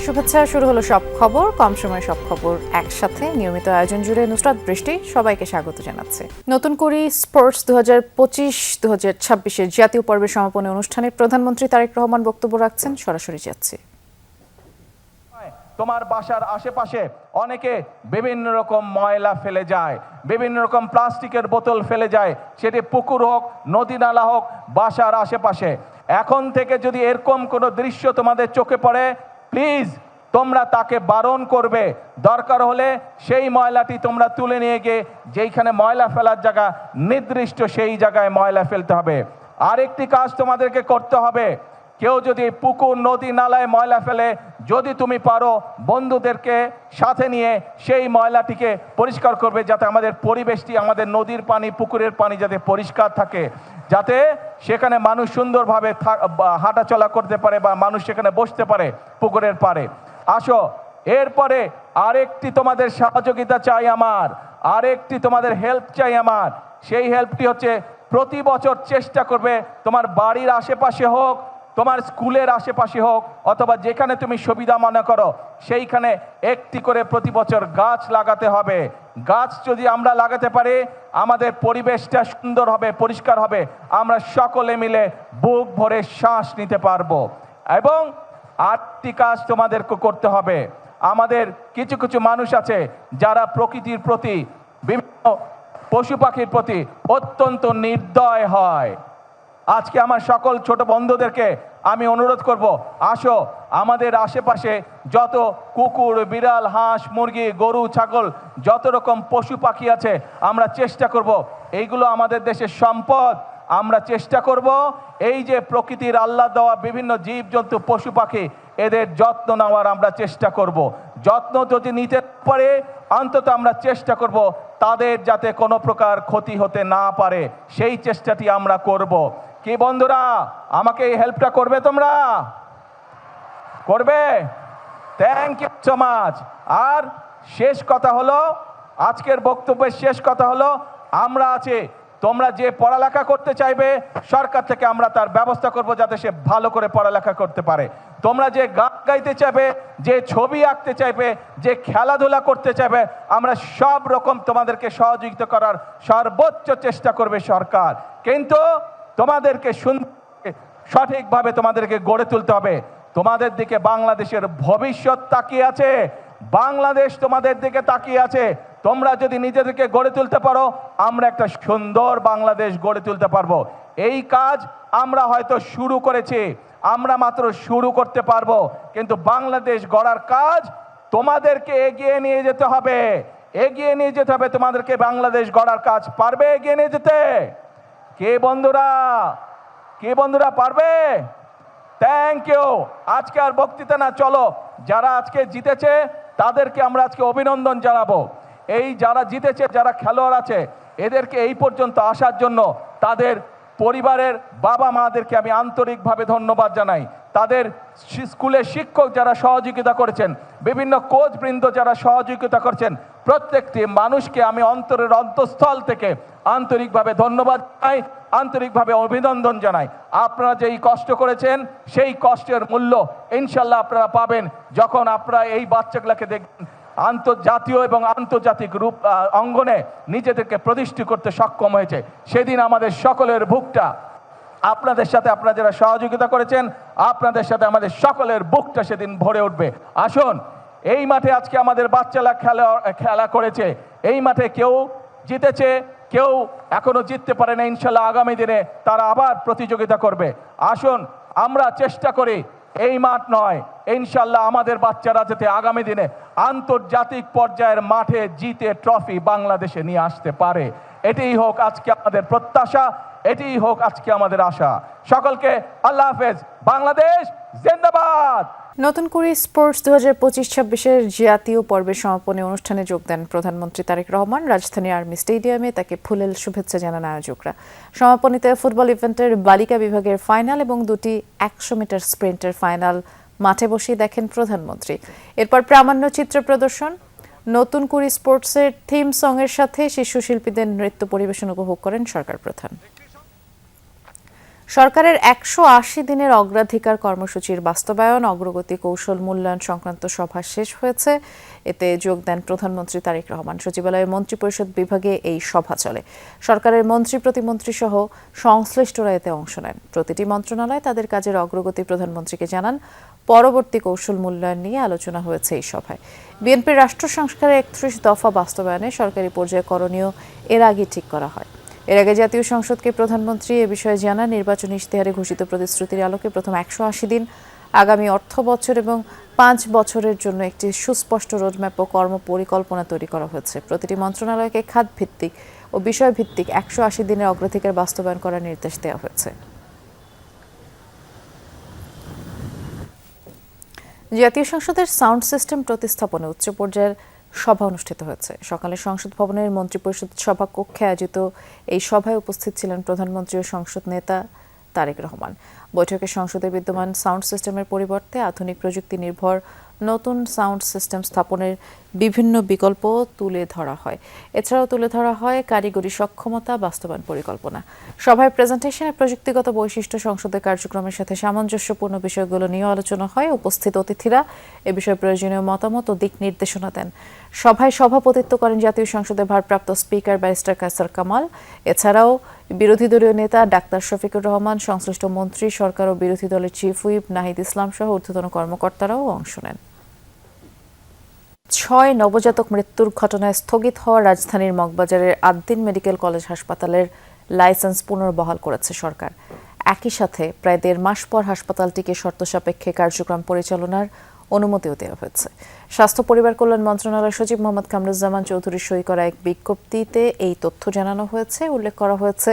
শুভেচ্ছা। শুরু হলো সব খবর, কম সময়ে সব খবর একসাথে নিয়মিত আয়োজন জুড়ে নুসরাত বৃষ্টি সবাইকে স্বাগত জানাচ্ছে। নতুন করে স্পোর্টস 2025-2026 জাতীয় পর্বের সমাপনী অনুষ্ঠানে প্রধানমন্ত্রী তারেক রহমান বক্তব্য রাখছেন। সরাসরি যাচ্ছে। তোমার বাসার আশেপাশে অনেকে বিভিন্ন রকম ময়লা ফেলে যায়, বিভিন্ন রকম প্লাস্টিকের বোতল ফেলে যায়, সেটি পুকুর হোক, নদী নালা হোক, বাসার আশেপাশে। এখন থেকে যদি এরকম কোনো দৃশ্য তোমাদের চোখে পড়ে, প্লিজ তোমরা তাকে বারণ করবে। দরকার হলে সেই ময়লাটি তোমরা তুলে নিয়ে গিয়ে যেইখানে ময়লা ফেলার জায়গা নির্দিষ্ট সেই জায়গায় ময়লা ফেলতে হবে। আরেকটি কাজ তোমাদেরকে করতে হবে, কেউ যদি পুকুর নদী নালায় ময়লা ফেলে, যদি তুমি পারো বন্ধুদেরকে সাথে নিয়ে সেই ময়লাটিকে পরিষ্কার করবে, যাতে আমাদের পরিবেশটি, আমাদের নদীর পানি, পুকুরের পানি যাতে পরিষ্কার থাকে, যাতে সেখানে মানুষ সুন্দরভাবে হাঁটাচলা করতে পারে বা মানুষ সেখানে বসতে পারে পুকুরের পাড়ে। আসো, এরপরে আরেকটি তোমাদের সহযোগিতা চাই আমার, আরেকটি তোমাদের হেল্প চাই আমার। সেই হেল্পটি হচ্ছে, প্রতি বছর চেষ্টা করবে তোমার বাড়ির আশেপাশে হোক, তোমার স্কুলের আশেপাশে হোক, অথবা যেখানে তুমি সুবিধা মনে করো সেইখানে একটি করে প্রতি বছর গাছ লাগাতে হবে। গাছ যদি আমরা লাগাতে পারি, আমাদের পরিবেশটা সুন্দর হবে, পরিষ্কার হবে, আমরা সকলে মিলে বুক ভরে শ্বাস নিতে পারবো। এবং আরেকটি কাজ তোমাদেরকে করতে হবে, আমাদের কিছু কিছু মানুষ আছে যারা প্রকৃতির প্রতি, বিভিন্ন পশু পাখির প্রতি অত্যন্ত নির্দয় হয়। আজকে আমার সকল ছোট বন্ধুদেরকে আমি অনুরোধ করব, আসো আমাদের আশেপাশে যত কুকুর, বিড়াল, হাঁস, মুরগি, গরু, ছাগল, যত রকম পশু পাখি আছে, আমরা চেষ্টা করব, এইগুলো আমাদের দেশের সম্পদ। আমরা চেষ্টা করব এই যে প্রকৃতির আল্লাহ দেওয়া বিভিন্ন জীবজন্তু, পশু পাখি, এদের যত্ন নেওয়ার আমরা চেষ্টা করব। যত্ন যদি নিতে পারে, অন্তত আমরা চেষ্টা করব তাদের যাতে কোনো প্রকার ক্ষতি হতে না পারে, সেই চেষ্টাটি আমরা করব। কি বন্ধুরা, আমাকে এই হেল্পটা করবে? তোমরা করবে? Thank you so much. আর শেষ কথা হলো, আজকের বক্তব্যের শেষ কথা হলো, আমরা আছি, তোমরা যে পড়ালেখা করতে চাইবে সরকার থেকে আমরা তার ব্যবস্থা করব যাতে সে ভালো করে পড়ালেখা করতে পারে। তোমরা যে গান গাইতে চাইবে, যে ছবি আঁকতে চাইবে, যে খেলাধুলা করতে চাইবে, আমরা সব রকম তোমাদেরকে সহযোগিতা করার সর্বোচ্চ চেষ্টা করবে সরকার। কিন্তু তোমাদেরকে সঠিকভাবে তোমাদেরকে গড়ে তুলতে হবে। তোমাদের দিকে বাংলাদেশের ভবিষ্যৎ তাকিয়ে আছে, বাংলাদেশ তোমাদের দিকে তাকিয়ে আছে। তোমরা যদি নিজেদেরকে গড়ে তুলতে পারো, আমরা একটা সুন্দর বাংলাদেশ গড়ে তুলতে পারবো। এই কাজ আমরা হয়তো শুরু করেছি, আমরা মাত্র শুরু করতে পারবো, কিন্তু বাংলাদেশ গড়ার কাজ তোমাদেরকে এগিয়ে নিয়ে যেতে হবে, এগিয়ে নিয়ে যেতে হবে তোমাদেরকে। বাংলাদেশ গড়ার কাজ পারবে এগিয়ে নিয়ে যেতে? কে বন্ধুরা, কে বন্ধুরা পারবে? Thank you. আজকে আর বক্তৃতা না, চলো যারা আজকে জিতেছে তাদেরকে আমরা আজকে অভিনন্দন জানাবো। এই যারা জিতেছে, যারা খেলোয়াড় আছে, এদেরকে এই পর্যন্ত আসার জন্য তাদের পরিবারের বাবা মাদেরকে আমি আন্তরিকভাবে ধন্যবাদ জানাই। তাদের স্কুলের শিক্ষক যারা সহযোগিতা করেছেন, বিভিন্ন কোচ বৃন্দ যারা সহযোগিতা করছেন, প্রত্যেকটি মানুষকে আমি অন্তরের অন্তঃস্থল থেকে আন্তরিকভাবে ধন্যবাদ জানাই, আন্তরিকভাবে অভিনন্দন জানাই। আপনারা যেই কষ্ট করেছেন, সেই কষ্টের মূল্য ইনশাল্লাহ আপনারা পাবেন যখন আপনারা এই বাচ্চাগুলোকে দেখবেন আন্তর্জাতীয় এবং আন্তর্জাতিক রূপ অঙ্গনে নিজেদেরকে প্রতিষ্ঠিত করতে সক্ষম হয়েছে। সেদিন আমাদের সকলের বুকটা আপনাদের সাথে, আপনারা যারা সহযোগিতা করেছেন, আপনাদের সাথে আমাদের সকলের বুকটা সেদিন ভরে উঠবে। আসুন, এই মাঠে আজকে আমাদের বাচ্চারা খেলা করেছে, এই মাঠে কেউ জিতেছে, কেউ এখনো জিততে পারে না। ইনশাল্লাহ আগামী দিনে তারা আবার প্রতিযোগিতা করবে। আসুন আমরা চেষ্টা করি, এই মাঠ নয়, ইনশাল্লাহ আমাদের বাচ্চারা যাতে আগামী দিনে আন্তর্জাতিক পর্যায়ের মাঠে জিতে ট্রফি বাংলাদেশে নিয়ে আসতে পারে। এটাই হোক আজকে আমাদের প্রত্যাশা, এটাই হোক আজকে আমাদের আশা। সকলকে আল্লাহ হাফেজ। বাংলাদেশ জিন্দাবাদ। নতুন করে স্পোর্টস 2025-26 জাতীয় পর্বের সমাপনী অনুষ্ঠানে যোগ দেন প্রধানমন্ত্রী তারেক রহমান। রাজধানী আর্মি স্টেডিয়ামে তাকে ফুলেল শুভেচ্ছা জানান আয়োজকরা। সমাপনীতে ফুটবল ইভেন্টের বালিকা বিভাগের ফাইনাল এবং দুটি 100 মিটার স্প্রিন্টের ফাইনাল মাঠে বসে দেখেন প্রধানমন্ত্রী। এরপর প্রামাণ্য চিত্র প্রদর্শন, নতুন করে স্পোর্টসের থিম সঙের সাথে শিশু শিল্পীদের নৃত্য পরিবেশন উপভোগ করেন সরকার প্রধান। সরকারের 180 দিনের অগ্রাধিকার কর্মসূচির বাস্তবায়ন অগ্রগতি কৌশল মূল্যায়ন সংক্রান্ত সভা শেষ হয়েছে। এতে যোগ দেন প্রধানমন্ত্রী তারেক রহমান। সচিবালয়ের মন্ত্রিপরিষদ বিভাগে এই সভা চলে। সরকারের মন্ত্রী প্রতিমন্ত্রী সহ সংশ্লিষ্টরা এতে অংশ নেন। প্রতিটি মন্ত্রণালয় তাদের কাজের অগ্রগতি প্রধানমন্ত্রীকে জানান। পরবর্তী কৌশল মূল্যায়ন নিয়ে আলোচনা হয়েছে এই সভায়। বিএনপির রাষ্ট্র সংস্কারের 31 দফা বাস্তবায়নে সরকারি পর্যায়ে করণীয় এর আগে ঠিক করা হয়। এর আগে জাতীয় সংসদকে প্রধানমন্ত্রী এ বিষয়ে জানান। নির্বাচনী ইশতেহারে ঘোষিত প্রতিশ্রুতির আলোকে প্রথম 180 দিন, আগামী অর্থ বছর এবং 5 বছরের জন্য একটি সুস্পষ্ট রোডম্যাপ ও কর্মপরিকল্পনা তৈরি করা হয়েছে। প্রতিটি মন্ত্রণালয়কে খাতভিত্তিক ও বিষয়ভিত্তিক 180 দিনের অগ্রাধিকার বাস্তবায়ন করার নির্দেশ দেওয়া হয়েছে। জাতীয় সংসদের সাউন্ড সিস্টেম প্রতিস্থাপনে উচ্চ পর্যায়ের সভা অনুষ্ঠিত হয়েছে। সকালে সংসদ ভবনের মন্ত্রিপরিষদ সভা কক্ষে আয়োজিত এই সভায় উপস্থিত ছিলেন প্রধানমন্ত্রী ও সংসদ নেতা তারেক রহমান। বৈঠকে সংসদের বিদ্যমান সাউন্ড সিস্টেমের পরিবর্তে আধুনিক প্রযুক্তি নির্ভর নতুন সাউন্ড সিস্টেম স্থাপনের বিভিন্ন বিকল্প তুলে ধরা হয়। এছাড়াও তুলে ধরা হয় কারিগরি সক্ষমতা বাস্তবায়ন পরিকল্পনা। সভায় প্রেজেন্টেশনে প্রযুক্তিগত বৈশিষ্ট্য সংসদের কার্যক্রমের সাথে সামঞ্জস্যপূর্ণ বিষয়গুলো নিয়ে আলোচনা হয়। উপস্থিত অতিথিরা এ বিষয়ে প্রয়োজনীয় মতামত ও দিক নির্দেশনা দেন। সভায় সভাপতিত্ব করেন জাতীয় সংসদের ভারপ্রাপ্ত স্পিকার ব্যারিস্টার কায়সার কামাল। এছাড়াও বিরোধী দলীয় নেতা ডাক্তার শফিকুর রহমান, সংশ্লিষ্ট মন্ত্রী, সরকার ও বিরোধী দলের চিফ হুইপ নাহিদ ইসলাম সহ ঊর্ধ্বতন কর্মকর্তারাও অংশ নেন। 6 নবজাতক মৃত্যুর ঘটনায় স্থগিত হওয়া রাজধানীর মগবাজারের আদ্দিন মেডিকেল কলেজ হাসপাতালের লাইসেন্স পুনর্বহাল করেছে সরকার। একই সাথে প্রায় 1.5 মাস পর হাসপাতালটিকে শর্ত সাপেক্ষে কার্যক্রম পরিচালনার অনুমতিও দেওয়া হয়েছে। স্বাস্থ্য পরিবার কল্যাণ মন্ত্রণালয়ের সচিব মোহাম্মদ কামরুজ্জামান চৌধুরী সই করা এক বিজ্ঞপ্তিতে এই তথ্য জানানো হয়েছে। উল্লেখ করা হয়েছে,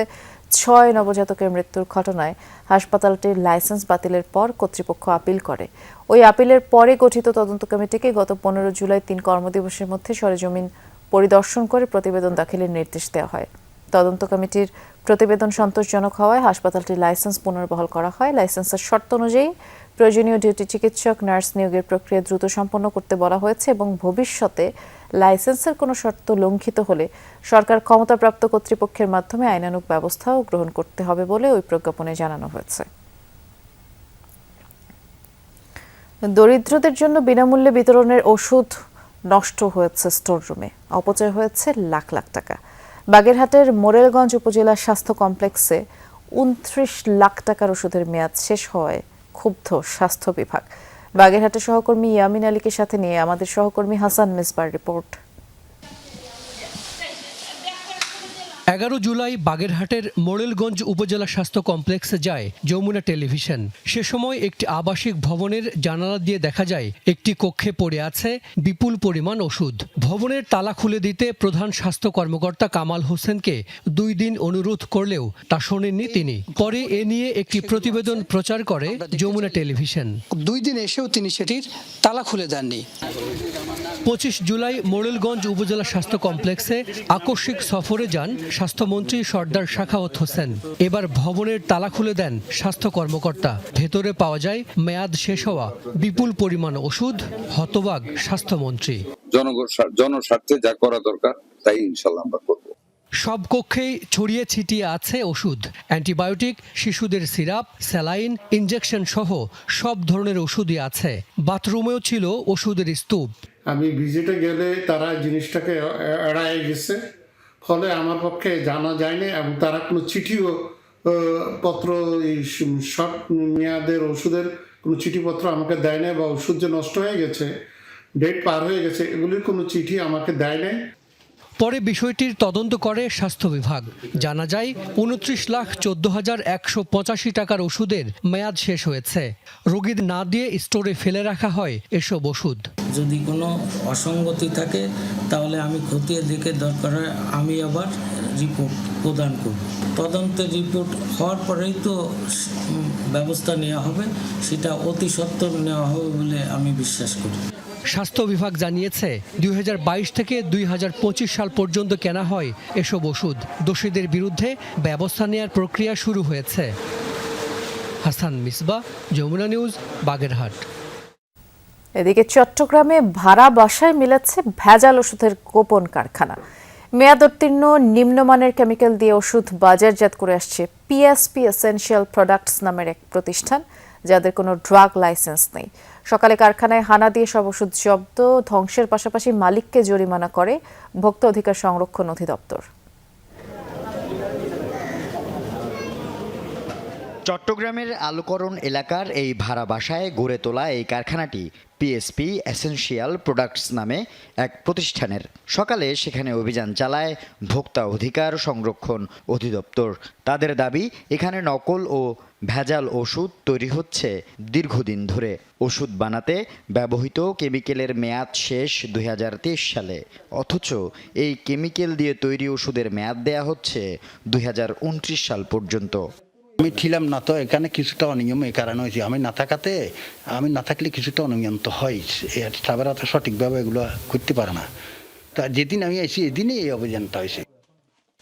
6 নবজাতকের মৃত্যুর ঘটনায় হাসপাতালটির লাইসেন্স বাতিলের পর কর্তৃপক্ষ আপিল করে। ওই আপিলের পরে গঠিত তদন্ত কমিটিকে গত 15 জুলাই 3 কর্মদিবসের মধ্যে সরেজমিন পরিদর্শন করে প্রতিবেদন দাখিলের নির্দেশ দেওয়া হয়। তদন্ত কমিটির প্রতিবেদন সন্তোষজনক হওয়ায় হাসপাতালটির লাইসেন্স পুনর্বহাল করা হয়। লাইসেন্সের শর্ত অনুযায়ী প্রয়োজনীয় ডিউটি চিকিৎসক, নার্স নিয়োগের প্রক্রিয়া দ্রুত সম্পন্ন করতে বলা হয়েছে এবং ভবিষ্যতে লাইসেন্সের কোনো শর্ত লঙ্ঘিত হলে সরকার ক্ষমতাপ্রাপ্ত কর্তৃপক্ষের মাধ্যমে আইনানুগ ব্যবস্থাও গ্রহণ করতে হবে বলে ওই প্রজ্ঞাপনে জানানো হয়েছে। দরিদ্রদের জন্য বিনামূল্যে বিতরণের ওষুধ নষ্ট হয়েছে স্টোর রুমে, অপচয় হয়েছে লাখ লাখ টাকা। বাগেরহাটের মোরেলগঞ্জ উপজেলা স্বাস্থ্য কমপ্লেক্সে 29 লাখ টাকার ওষুধের মেয়াদ শেষ হওয়ায় ক্ষুব্ধ স্বাস্থ্য বিভাগ। বাগেরহাটের সহকর্মী ইয়ামিন আলীকে সাথে নিয়ে আমাদের সহকর্মী হাসান মিসবার রিপোর্ট। 11 জুলাই বাগেরহাটের মোরেলগঞ্জ উপজেলা স্বাস্থ্য কমপ্লেক্সে যায় যমুনা টেলিভিশন। সে সময় একটি আবাসিক ভবনের জানালা দিয়ে দেখা যায় একটি কক্ষে পড়ে আছে বিপুল পরিমাণ ওষুধ। ভবনের তালা খুলে দিতে প্রধান স্বাস্থ্য কর্মকর্তা কামাল হোসেনকে 2 দিন অনুরোধ করলেও তা শোনেননি তিনি। পরে এ নিয়ে একটি প্রতিবেদন প্রচার করে যমুনা টেলিভিশন। 2 দিন এসেও তিনি সেটির তালা খুলে দেননি। 25 জুলাই মোরেলগঞ্জ উপজেলা স্বাস্থ্য কমপ্লেক্সে আকস্মিক সফরে যান স্বাস্থ্যমন্ত্রী সর্দার সাখাওয়াত হোসেন। এবার ভবনের তালা খুলে দেন স্বাস্থ্য কর্মকর্তা। ভেতরে পাওয়া যায় মেয়াদ শেষ হওয়া বিপুল পরিমাণ ওষুধ। হতবাক স্বাস্থ্যমন্ত্রী। জনস্বার্থে যা করা দরকার তাই ইনশাল্লাহ আমরা করব। সব কক্ষেই ছড়িয়ে ছিটিয়ে আছে ওষুধ, অ্যান্টিবায়োটিক, শিশুদের সিরাপ, স্যালাইন, ইনজেকশন সহ সব ধরনের ওষুধই আছে। বাথরুমেও ছিল ওষুধের স্তূপ। আমি ভিজিটে গেলে তারা জিনিসটাকে এড়ায় গেছে, ফলে আমার পক্ষে জানা যায়নি এবং তারা কোনো চিঠিও পত্র এই শর্ট মেয়াদের ওষুধের কোনো চিঠিপত্র আমাকে দেয় নাই, বা ওষুধ যে নষ্ট হয়ে গেছে, ডেট পার হয়ে গেছে, এগুলির কোনো চিঠি আমাকে দেয় নাই। পরে বিষয়টির তদন্ত করে স্বাস্থ্য বিভাগ। জানা যায় 29,14,185 টাকার ওষুধের মেয়াদ শেষ হয়েছে। রোগীর না দিয়ে স্টোরে ফেলে রাখা হয় এসব ওষুধ। যদি কোনো অসঙ্গতি থাকে তাহলে আমি খতিয়ে দেখে দরকার হয় আমি আবার রিপোর্ট প্রদান করব। তদন্তের রিপোর্ট হওয়ার পরেই তো ব্যবস্থা নেওয়া হবে, সেটা অতি সত্বর নেওয়া হবে বলে আমি বিশ্বাস করি। স্বাস্থ্য বিভাগ জানিয়েছে 2022 থেকে 2025 সাল পর্যন্ত কেনা হয় এসব ওষুধ। দোষীদের বিরুদ্ধে ব্যবস্থা নেওয়ার প্রক্রিয়া শুরু হয়েছে। হাসান মিসবা, যমুনা নিউজ, বাগেরহাট। এদিকে চট্টগ্রামে ভাড়া বাসায় মিলাচ্ছে ভেজাল ওষুধের গোপন কারখানা। মেয়াদোত্তীর্ণ নিম্নমানের কেমিক্যাল দিয়ে ওষুধ বাজারজাত করে আসছে পিএসপি এসেনশিয়াল প্রোডাক্টস নামের এক প্রতিষ্ঠান, যাদের কোনো ড্রাগ লাইসেন্স নেই। সকালে কারখানায় হানা দিয়ে সব ওষুধ জব্দ, ধ্বংসের পাশাপাশি মালিককে জরিমানা করে ভোক্তা অধিকার সংরক্ষণ অধিদপ্তর। চট্টগ্রামের আলোকরণ এলাকার এই ভাড়া বাসায় গড়ে তোলা এই কারখানাটি পিএসপি এসেনশিয়াল প্রোডাক্টস নামে এক প্রতিষ্ঠানের। সকালে সেখানে অভিযান চালায় ভোক্তা অধিকার সংরক্ষণ অধিদপ্তর। তাদের দাবি, এখানে নকল ও ভেজাল ওষুধ তৈরি হচ্ছে দীর্ঘদিন ধরে। ওষুধ বানাতে ব্যবহৃত কেমিক্যালের মেয়াদ শেষ 2023 সালে, অথচ এই কেমিক্যাল দিয়ে তৈরি ওষুধের মেয়াদ দেয়া হচ্ছে 2029 সাল পর্যন্ত। আমি ছিলাম না, তো এখানে কিছুটা অনিয়ম এই কারণে হয়েছে। আমি না থাকলে কিছুটা অনিয়ম তো হয়, সাবেরা তো সঠিকভাবে এগুলো করতে পারে না। তা যেদিন আমি এসেছি এদিনই এই অভিযানটা হয়েছে।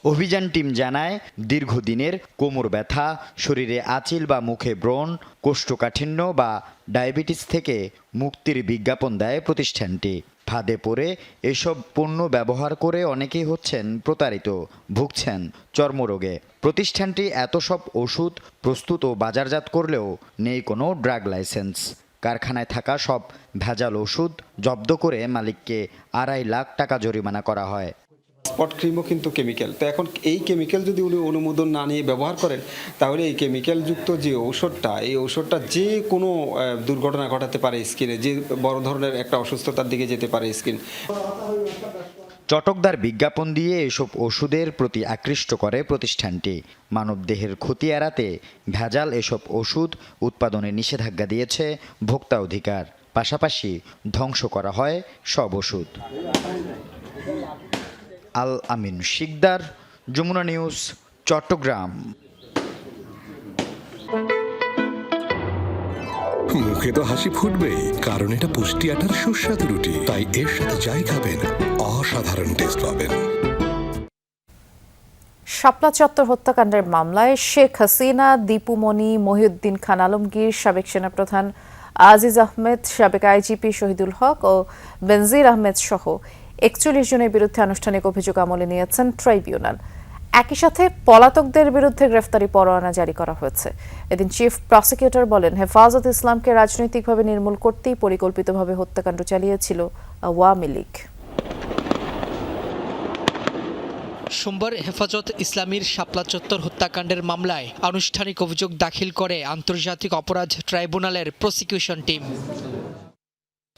অভিযান টিম জানায়, দীর্ঘদিনের কোমর ব্যথা, শরীরে আঁচিল বা মুখে ব্রণ, কোষ্ঠকাঠিন্য বা ডায়াবেটিস থেকে মুক্তির বিজ্ঞাপন দেয় প্রতিষ্ঠানটি। ফাঁদে পড়ে এসব পণ্য ব্যবহার করে অনেকেই হচ্ছেন প্রতারিত, ভুগছেন চর্মরোগে। প্রতিষ্ঠানটি এত সব ওষুধ প্রস্তুত ও বাজারজাত করলেও নেই কোনো ড্রাগ লাইসেন্স। কারখানায় থাকা সব ভেজাল ওষুধ জব্দ করে মালিককে 2.5 লাখ টাকা জরিমানা করা হয়। স্পট ক্রিমও কিন্তু কেমিক্যাল, তো এখন এই কেমিক্যাল যদি উনি অনুমোদন না নিয়ে ব্যবহার করেন, তাহলে এই কেমিক্যালযুক্ত যে এই ঔষধটা যে কোনো দুর্ঘটনা ঘটাতে পারে স্কিনে, যে বড় ধরনের একটা অসুস্থতার দিকে যেতে পারে স্কিন। চটকদার বিজ্ঞাপন দিয়ে এসব ওষুধের প্রতি আকৃষ্ট করে প্রতিষ্ঠানটি। মানবদেহের ক্ষতি এড়াতে ভেজাল এসব ওষুধ উৎপাদনে নিষেধাজ্ঞা দিয়েছে ভোক্তা অধিকার। পাশাপাশি ধ্বংস করা হয় সব ওষুধ। আল আমিন শিকদার, যমুনা নিউজ, চট্টগ্রাম। মুখে তো হাসি ফুটবেই, কারণ এটা পুষ্টি আটার সুস্বাদু রুটি, তাই এর সাথে যাই খাবেন অসাধারণ টেস্ট পাবেন। শাপলা চত্বর হত্যাকাণ্ডের মামলায় শেখ হাসিনা, দীপুমণি, মহিউদ্দিন খান আলমগীর, সাবেক সেনাপ্রধান আজিজ আহমেদ, সাবেক আইজিপি শহীদুল হক ও বেনজির আহমেদ সহ 41 জনের বিরুদ্ধে আনুষ্ঠানিক অভিযোগ আমলে নিয়েছেন ট্রাইব্যুনাল। একই সাথে পলাতকদের বিরুদ্ধে গ্রেফতারি পরোয়ানা জারি করা হয়েছে। এদিন চিফ প্রসিকিউটর বলেন, হেফাজত ইসলামকে রাজনৈতিকভাবে নির্মূল করতেই পরিকল্পিতভাবে হত্যাকাণ্ড চালিয়েছিল আওয়ামী লীগ। সোমবার হেফাজত ইসলামীর শাপলা চত্বর হত্যাকাণ্ডের মামলায় আনুষ্ঠানিক অভিযোগ দাখিল করে আন্তর্জাতিক অপরাধ ট্রাইব্যুনালের প্রসিকিউশন টিম।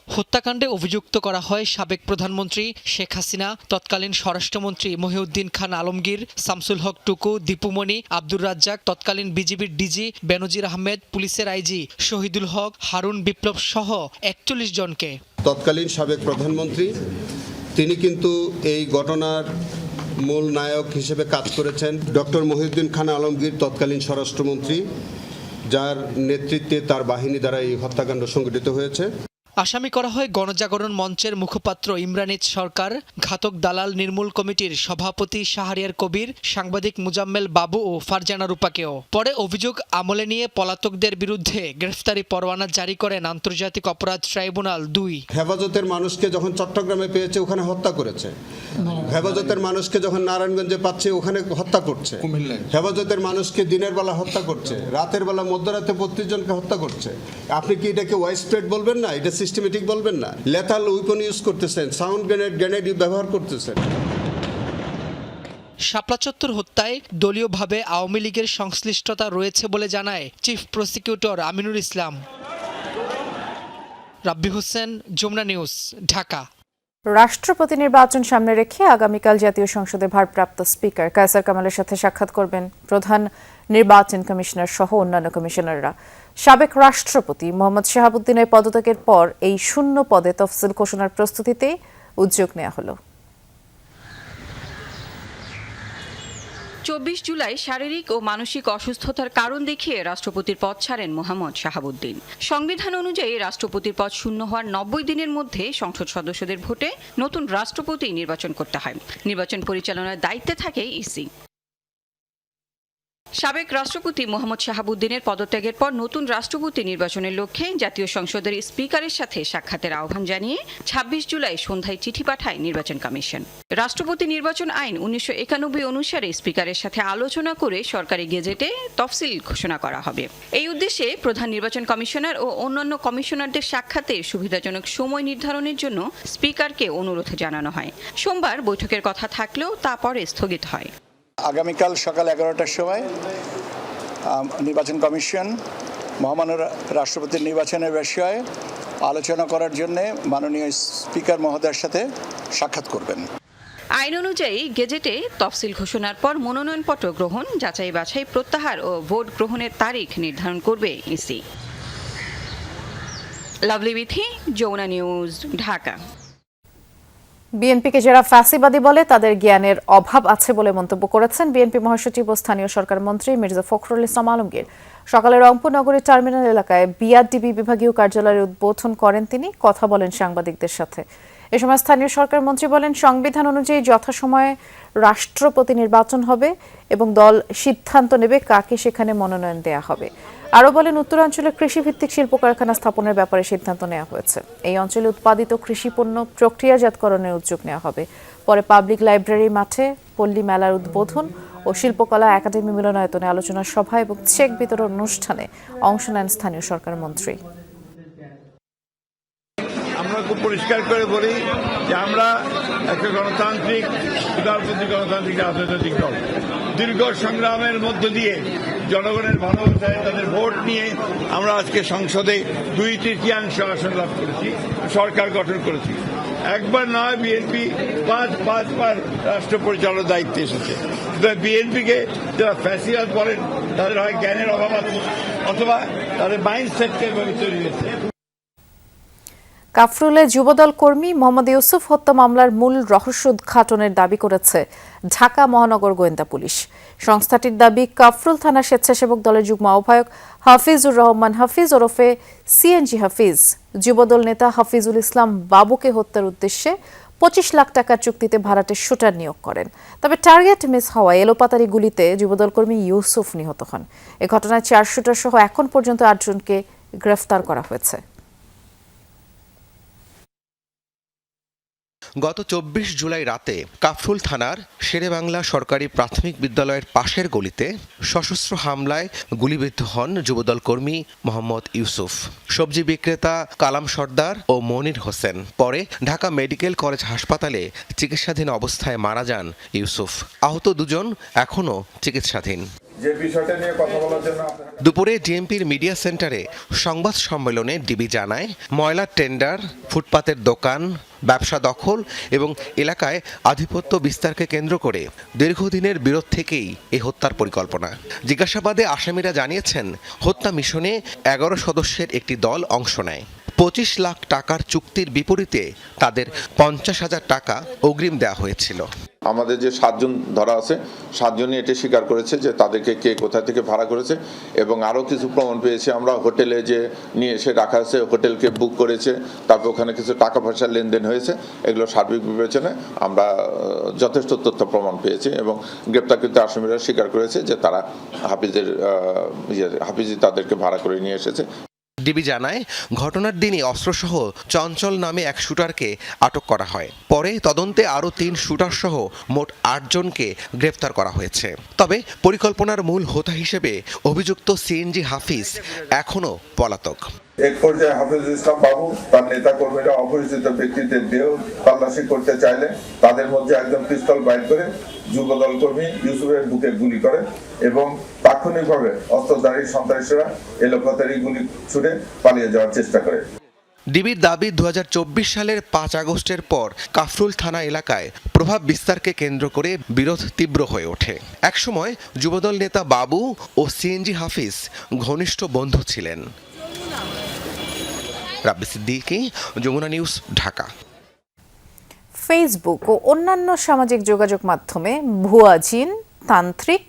হত্যাকাণ্ডে অভিযুক্ত করা হয় সাবেক প্রধানমন্ত্রী শেখ হাসিনা, তৎকালীন স্বরাষ্ট্রমন্ত্রী মহিউদ্দিন খান আলমগীর, শামসুল হক টুকু, দীপুমণি, আব্দুর রাজ্জাক, তৎকালীন বিজিবির ডিজি বেনজির আহমেদ, পুলিশের আইজি শহীদুল হক, হারুন বিপ্লব সহ 41 জনকে। তৎকালীন সাবেক প্রধানমন্ত্রী তিনি কিন্তু এই ঘটনার মূল নায়ক হিসেবে কাজ করেছেন। ডক্টর মহিউদ্দিন খান আলমগীর তৎকালীন স্বরাষ্ট্রমন্ত্রী, যার নেতৃত্বে তার বাহিনী দ্বারা এই হত্যাকাণ্ড সংঘটিত হয়েছে। আসামি করা হয় গণজাগরণ মঞ্চের মুখপাত্র ইমরানিজ সরকার, ঘাতক দালাল নির্মূল কমিটির সভাপতি শাহরিয়ার কবির, সাংবাদিক মুজাম্মেল বাবু ও ফারজানা রূপাকেও। পরে অভিযোগ আমলে নিয়ে পলাতকদের বিরুদ্ধে গ্রেফতারি পরোয়ানা জারি করেন আন্তর্জাতিক অপরাধ ট্রাইব্যুনাল 2। হেফাজতের মানুষকে যখন চট্টগ্রামে পেয়েছে ওখানে হত্যা করেছে, হেফাজতের মানুষকে যখন নারায়ণগঞ্জে পাচ্ছে ওখানে হত্যা করছে, হেফাজতের মানুষকে দিনের বেলা হত্যা করছে, রাতের বেলা মধ্যরাতে 32 জনকে হত্যা করছে। আপনি কি এটাকে ওয়াইড স্প্রেড বলবেন না? এটা সিস্টেমেটিক বলবেন না? লেথাল উইপন ইউজ করতেছেন, সাউন্ড গ্রেনেড ব্যবহার করতেছেন। শাপলা চত্বর হত্যায় দলীয়ভাবে আওয়ামী লীগের সংশ্লিষ্টতা রয়েছে বলে জানায় চিফ প্রসিকিউটর আমিনুল ইসলাম। রাব্বি হোসেন, যমুনা নিউজ, ঢাকা। রাষ্ট্রপতি নির্বাচন সামনে রেখে আগামীকাল জাতীয় সংসদে ভারপ্রাপ্ত স্পিকার কায়সার কামালের সাথে সাক্ষাৎ করবেন প্রধান নির্বাচন কমিশনার সহ অন্যান্য কমিশনাররা। সাবেক রাষ্ট্রপতি মোহাম্মদ শাহাবুদ্দিনের পদত্যাগের পর এই শূন্য পদে তফসিল ঘোষণার প্রস্তুতিতে উদ্যোগ নেওয়া হলো। 24 জুলাই শারীরিক ও মানসিক অসুস্থতার কারণ দেখিয়ে রাষ্ট্রপতির পদ ছাড়েন মোহাম্মদ শাহাবুদ্দিন। সংবিধান অনুযায়ী রাষ্ট্রপতির পদ শূন্য হওয়ার 90 দিনের মধ্যে সংসদ সদস্যদের ভোটে নতুন রাষ্ট্রপতি নির্বাচন করতে হয়। নির্বাচন পরিচালনার দায়িত্বে থাকে ইসি। সাবেক রাষ্ট্রপতি মোহাম্মদ শাহাবুদ্দিনের পদত্যাগের পর নতুন রাষ্ট্রপতি নির্বাচনের লক্ষ্যে জাতীয় সংসদের স্পিকারের সাথে সাক্ষাতের আহ্বান জানিয়ে ২৬ জুলাই সন্ধ্যায় চিঠি পাঠায় নির্বাচন কমিশন। রাষ্ট্রপতি নির্বাচন আইন ১৯৯১ অনুসারে স্পিকারের সাথে আলোচনা করে সরকারি গেজেটে তফসিল ঘোষণা করা হবে। এই উদ্দেশ্যে প্রধান নির্বাচন কমিশনার ও অন্যান্য কমিশনারদের সাক্ষাতের সুবিধাজনক সময় নির্ধারণের জন্য স্পিকারকে অনুরোধ জানানো হয়। সোমবার বৈঠকের কথা থাকলেও তা পরে স্থগিত হয়। আগামীকাল সকাল 11টার সময় নির্বাচন কমিশন মহামান্য রাষ্ট্রপতির নির্বাচনের বিষয়ে আলোচনা করার জন্য মাননীয় স্পিকার মহোদয়ের সাথে সাক্ষাৎ করবেন। আইন অনুযায়ী গেজেটে তফসিল ঘোষণার পর মনোনয়নপত্র গ্রহণ, যাচাই বাছাই, প্রত্যাহার ও ভোট গ্রহণের তারিখ নির্ধারণ করবে ইসি। লাভলি বিথি, যমুনা নিউজ, ঢাকা। বিএনপিকে যারা ফ্যাসিবাদী বলে তাদের জ্ঞানের অভাব আছে বলে মন্তব্য করেছেন বিএনপি মহাসচিব ও স্থানীয় সরকার মন্ত্রী মির্জা ফখরুল ইসলাম আলমগীর। সকালে রংপুর নগরীর টার্মিনাল এলাকায় বিআরডিবি বিভাগীয় কার্যালয়ের উদ্বোধন করেন তিনি, কথা বলেন সাংবাদিকদের সাথে। এ সময় স্থানীয় সরকার মন্ত্রী বলেন, সংবিধান অনুযায়ী যথাসময়ে রাষ্ট্রপতি নির্বাচন হবে এবং দল সিদ্ধান্ত নেবে কাকে সেখানে মনোনয়ন দেয়া হবে। আরও বলেন, উত্তরাঞ্চলে কৃষিভিত্তিক শিল্প কারখানা স্থাপনের ব্যাপারে সিদ্ধান্ত নেওয়া হয়েছে। এই অঞ্চলে উৎপাদিত কৃষিপণ্য প্রক্রিয়াজাতকরণের উদ্যোগ নেওয়া হবে। পরে পাবলিক লাইব্রেরি মাঠে পল্লী মেলার উদ্বোধন ও শিল্পকলা একাডেমি মিলনায়তনে আলোচনা সভা এবং চেক বিতরণ অনুষ্ঠানে অংশ নেন স্থানীয় সরকার মন্ত্রী। আমরা খুব পরিষ্কার করে বলি যে আমরা একটা গণতান্ত্রিক উদারপন্থী গণতান্ত্রিক রাজনৈতিক দল। দীর্ঘ সংগ্রামের মধ্য দিয়ে জনগণের ভালোবাসায় তাদের ভোট নিয়ে আমরা আজকে সংসদে 2/3 আসন লাভ করেছি, সরকার গঠন করেছি। একবার নয়, বিএনপি পাঁচবার রাষ্ট্র পরিচালনার দায়িত্বে এসেছে। বিএনপিকে যারা ফ্যাসিবাদ বলেন তাদের হয় জ্ঞানের অভাব আছে অথবা তাদের মাইন্ডসেটকে তৈরি হয়েছে। কাফরুলে যুবদল কর্মী মোহাম্মদ ইউসুফ হত্যা মামলার মূল রহস্য উদ্ঘাটনের দাবি করেছে ঢাকা মহানগর গোয়েন্দা পুলিশ। সংস্থাটির দাবি, কাফরুল থানা স্বেচ্ছাসেবক দলের যুগ্ম আহ্বায়ক হাফিজুর রহমান হাফিজ ওরফে সিএনজি হাফিজ যুবদল নেতা হাফিজুল ইসলাম বাবুকে হত্যার উদ্দেশ্যে 25 লাখ টাকার চুক্তিতে ভাড়াটে শুটার নিয়োগ করেন। তবে টার্গেট মিস হওয়ায় এলোপাতারি গুলিতে যুবদল কর্মী ইউসুফ নিহত হন। এ ঘটনায় 4 শুটার সহ এখন পর্যন্ত 8 জনকে গ্রেফতার করা হয়েছে। গত 24 জুলাই রাতে কাফরুল থানার শেরেবাংলা সরকারি প্রাথমিক বিদ্যালয়ের পাশের গলিতে সশস্ত্র হামলায় গুলিবিদ্ধ হন যুবদল কর্মী মোহাম্মদ ইউসুফ। সবজি বিক্রেতা কালাম সর্দার ও মনির হোসেন পরে ঢাকা মেডিকেল কলেজ হাসপাতালে চিকিৎসাধীন অবস্থায় মারা যান ইউসুফ। আহত দুজন এখনও চিকিৎসাধীন। দুপুরে ডিএমপির মিডিয়া সেন্টারে সংবাদ সম্মেলনে ডিবি জানায়, ময়লার টেন্ডার, ফুটপাতের দোকান, ব্যবসা দখল এবং এলাকায় আধিপত্য বিস্তারকে কেন্দ্র করে দীর্ঘদিনের বিরোধ থেকেই এই হত্যার পরিকল্পনা। জিজ্ঞাসাবাদে আসামিরা জানিয়েছেন, হত্যা মিশনে 11 সদস্যের একটি দল অংশ নেয়। 25 লাখ টাকার চুক্তির বিপরীতে তাদের 50,000 টাকা অগ্রিম দেওয়া হয়েছিল। আমাদের যে 7 জন ধরা আছে, 7 জনই এটা স্বীকার করেছে যে তাদেরকে কে কোথা থেকে ভাড়া করেছে এবং আরও কিছু প্রমাণ পেয়েছে। আমরা হোটেলে যে নিয়ে এসে রাখা আছে, হোটেলকে বুক করেছে, তারপর ওখানে কিছু টাকা পয়সার লেনদেন হয়েছে। এগুলো সার্বিক বিবেচনায় আমরা যথেষ্ট তথ্য প্রমাণ পেয়েছি এবং গ্রেপ্তারকৃত আসামিরা স্বীকার করেছে যে তারা হাফিজি তাদেরকে ভাড়া করে নিয়ে এসেছে। ডিবি জানায়, ঘটনার দিনই অস্ত্রসহ চঞ্চল নামে এক শুটারকে আটক করা হয়। পরে তদন্তে আরও 3 শুটার সহ মোট 8 জনকে গ্রেফতার করা হয়েছে। তবে পরিকল্পনার মূল হোতা হিসেবে অভিযুক্ত সিএনজি হাফিজ এখনও পলাতক। এক পর্যায়ে হাফিজুল ইসলাম বাবু তার নেতা কর্মীরা অপরিচিত ব্যক্তিদের দেহ তল্লাশি করতে চাইলে তাদের মধ্যে একজন পিস্তল বাইর করে যুবদল কর্মী ইউসুফের বুকে গুলি করে এবং তাৎক্ষণিকভাবে অস্ত্রধারী সন্ত্রাসীরা এলোপাতারি গুলি ছুড়ে পালিয়ে যাওয়ার চেষ্টা করে। ডিবির দাবি, 2024 সালের 5 আগস্টের পর কাফরুল থানা এলাকায় প্রভাব বিস্তারকে কেন্দ্র করে বিরোধ তীব্র হয়ে ওঠে। একসময় যুবদল নেতা বাবু ও সিএনজি হাফিজ ঘনিষ্ঠ বন্ধু ছিলেন। রাব্বি সিদ্দিকী, যমুনা নিউজ, ঢাকা। ফেসবুক ও অন্যান্য সামাজিক যোগাযোগ মাধ্যমে ভুয়া জিন, তান্ত্রিক,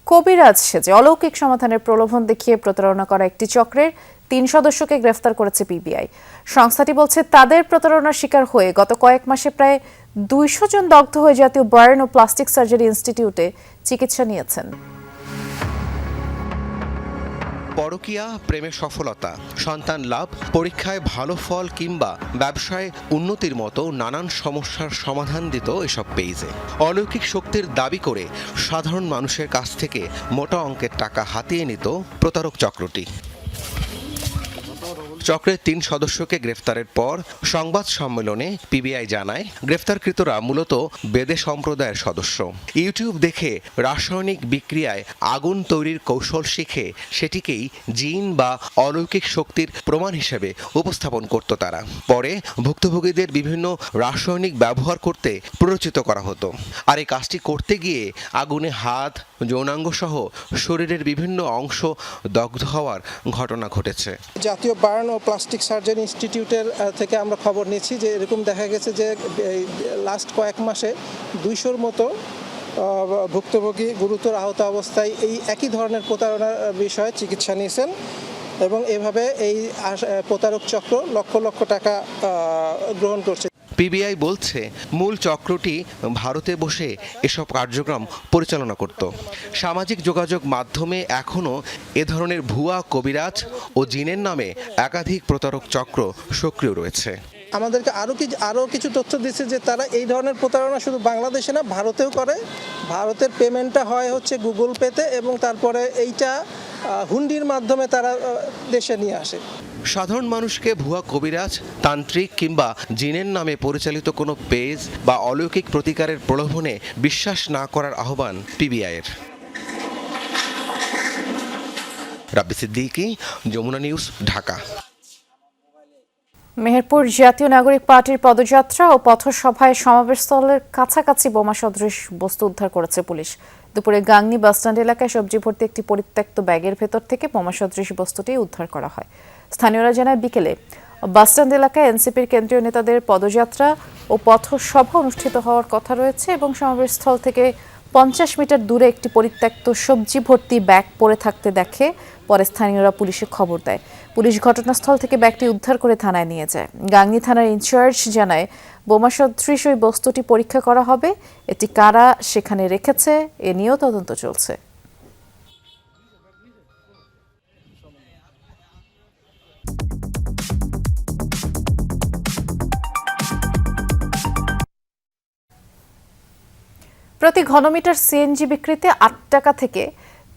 কবিরাজ সেজে অলৌকিক সমাধানের প্রলোভন দেখিয়ে প্রতারণা করা একটি চক্রের 3 সদস্যকে গ্রেফতার করেছে পিবিআই। সংস্থাটি বলছে, তাদের প্রতারণার শিকার হয়ে গত কয়েক মাসে প্রায় 200 জন দগ্ধ হয়ে জাতীয় বার্ন ও প্লাস্টিক সার্জারি ইনস্টিটিউটে চিকিৎসা নিয়েছেন। পরকীয়া, প্রেমে সফলতা, সন্তান লাভ, পরীক্ষায় ভালো ফল কিংবা ব্যবসায় উন্নতির মতো নানান সমস্যার সমাধান দিত এসব পেজে। অলৌকিক শক্তির দাবি করে সাধারণ মানুষের কাছ থেকে মোটা অঙ্কের টাকা হাতিয়ে নিত প্রতারক চক্রটি। চক্রের 3 সদস্যকে গ্রেফতারের পর সংবাদ সম্মেলনে পিবিআই জানায়, গ্রেফতারকৃতরা মূলত বেদে সম্প্রদায়ের সদস্য। ইউটিউব দেখে রাসায়নিক বিক্রিয়ায় আগুন তৈরির কৌশল শিখে সেটিকেই জিন বা অলৌকিক শক্তির প্রমাণ হিসেবে উপস্থাপন করত তারা। পরে ভুক্তভোগীদের বিভিন্ন রাসায়নিক ব্যবহার করতে প্ররোচিত করা হতো। আর এই কাজটি করতে গিয়ে আগুনে হাত, যৌনাঙ্গ সহ শরীরের বিভিন্ন অংশ দগ্ধ হওয়ার ঘটনা ঘটেছে। জাতীয় বার্ন ও প্লাস্টিক সার্জারি ইনস্টিটিউটের থেকে আমরা খবর নিচ্ছি যে এরকম দেখা গেছে যে লাস্ট কয়েক মাসে 200-র মতো ভুক্তভোগী গুরুতর আহত অবস্থায় এই একই ধরনের প্রতারণার বিষয়ে চিকিৎসা নিয়েছেন এবং এভাবে এই প্রতারক চক্র লক্ষ লক্ষ টাকা গ্রহণ করছে। পিবিআই বলছে, মূল চক্রটি ভারতে বসে এসব কার্যক্রম পরিচালনা করত। সামাজিক যোগাযোগ মাধ্যমে এখনও এ ধরনের ভুয়া কবিরাজ ও জিনের নামে একাধিক প্রতারক চক্র সক্রিয় রয়েছে। আমাদেরকে আরও কিছু তথ্য দিচ্ছে যে তারা এই ধরনের প্রতারণা শুধু বাংলাদেশে না, ভারতেও করে। ভারতের পেমেন্টটা হয় হচ্ছে গুগল পেতে এবং তারপরে এইটা হুন্ডির মাধ্যমে তারা দেশে নিয়ে আসে। সাধারণ মানুষকে ভুয়া কবিরাজ, তান্ত্রিক কিংবা জিনের নামে পরিচালিত কোনো পেজ বা অলৌকিক প্রতিকারের প্রলোভনে বিশ্বাস না করার আহ্বান পিবিআইয়ের। রাব্বি সিদ্দিকী, যমুনা নিউজ, ঢাকা। মেহেরপুর জাতীয় নাগরিক পার্টির পদযাত্রা ও পথসভায় সমাবেশস্থলের কাছাকাছি বোমা সদৃশ বস্তু উদ্ধার করেছে পুলিশ। দুপুরে গাংনী বাসস্ট্যান্ড এলাকায় সবজি ভর্তি একটি পরিত্যক্ত ব্যাগের ভেতর থেকে বোমা সদৃশ বস্তুটি উদ্ধার করা হয়। স্থানীয়রা জানায়, বিকেলে বাসস্ট্যান্ড এলাকায় এনসিপির কেন্দ্রীয় নেতাদের পদযাত্রা ও পথসভা অনুষ্ঠিত হওয়ার কথা রয়েছে এবং সমাবেশস্থল থেকে 50 মিটার দূরে একটি পরিত্যক্ত সবজি ভর্তি ব্যাগ পড়ে থাকতে দেখে পরে স্থানীয়রা পুলিশে খবর দেয়। পুলিশ ঘটনাস্থল থেকে ব্যাগটি উদ্ধার করে থানায় নিয়ে যায়। গাংনী থানার ইনচার্জ জানায়, বোমা সদৃশ ওই বস্তুটি পরীক্ষা করা হবে। এটি কারা সেখানে রেখেছে এ নিয়েও তদন্ত চলছে। প্রতি ঘনমিটার সিএনজি বিক্রিতে 8 টাকা থেকে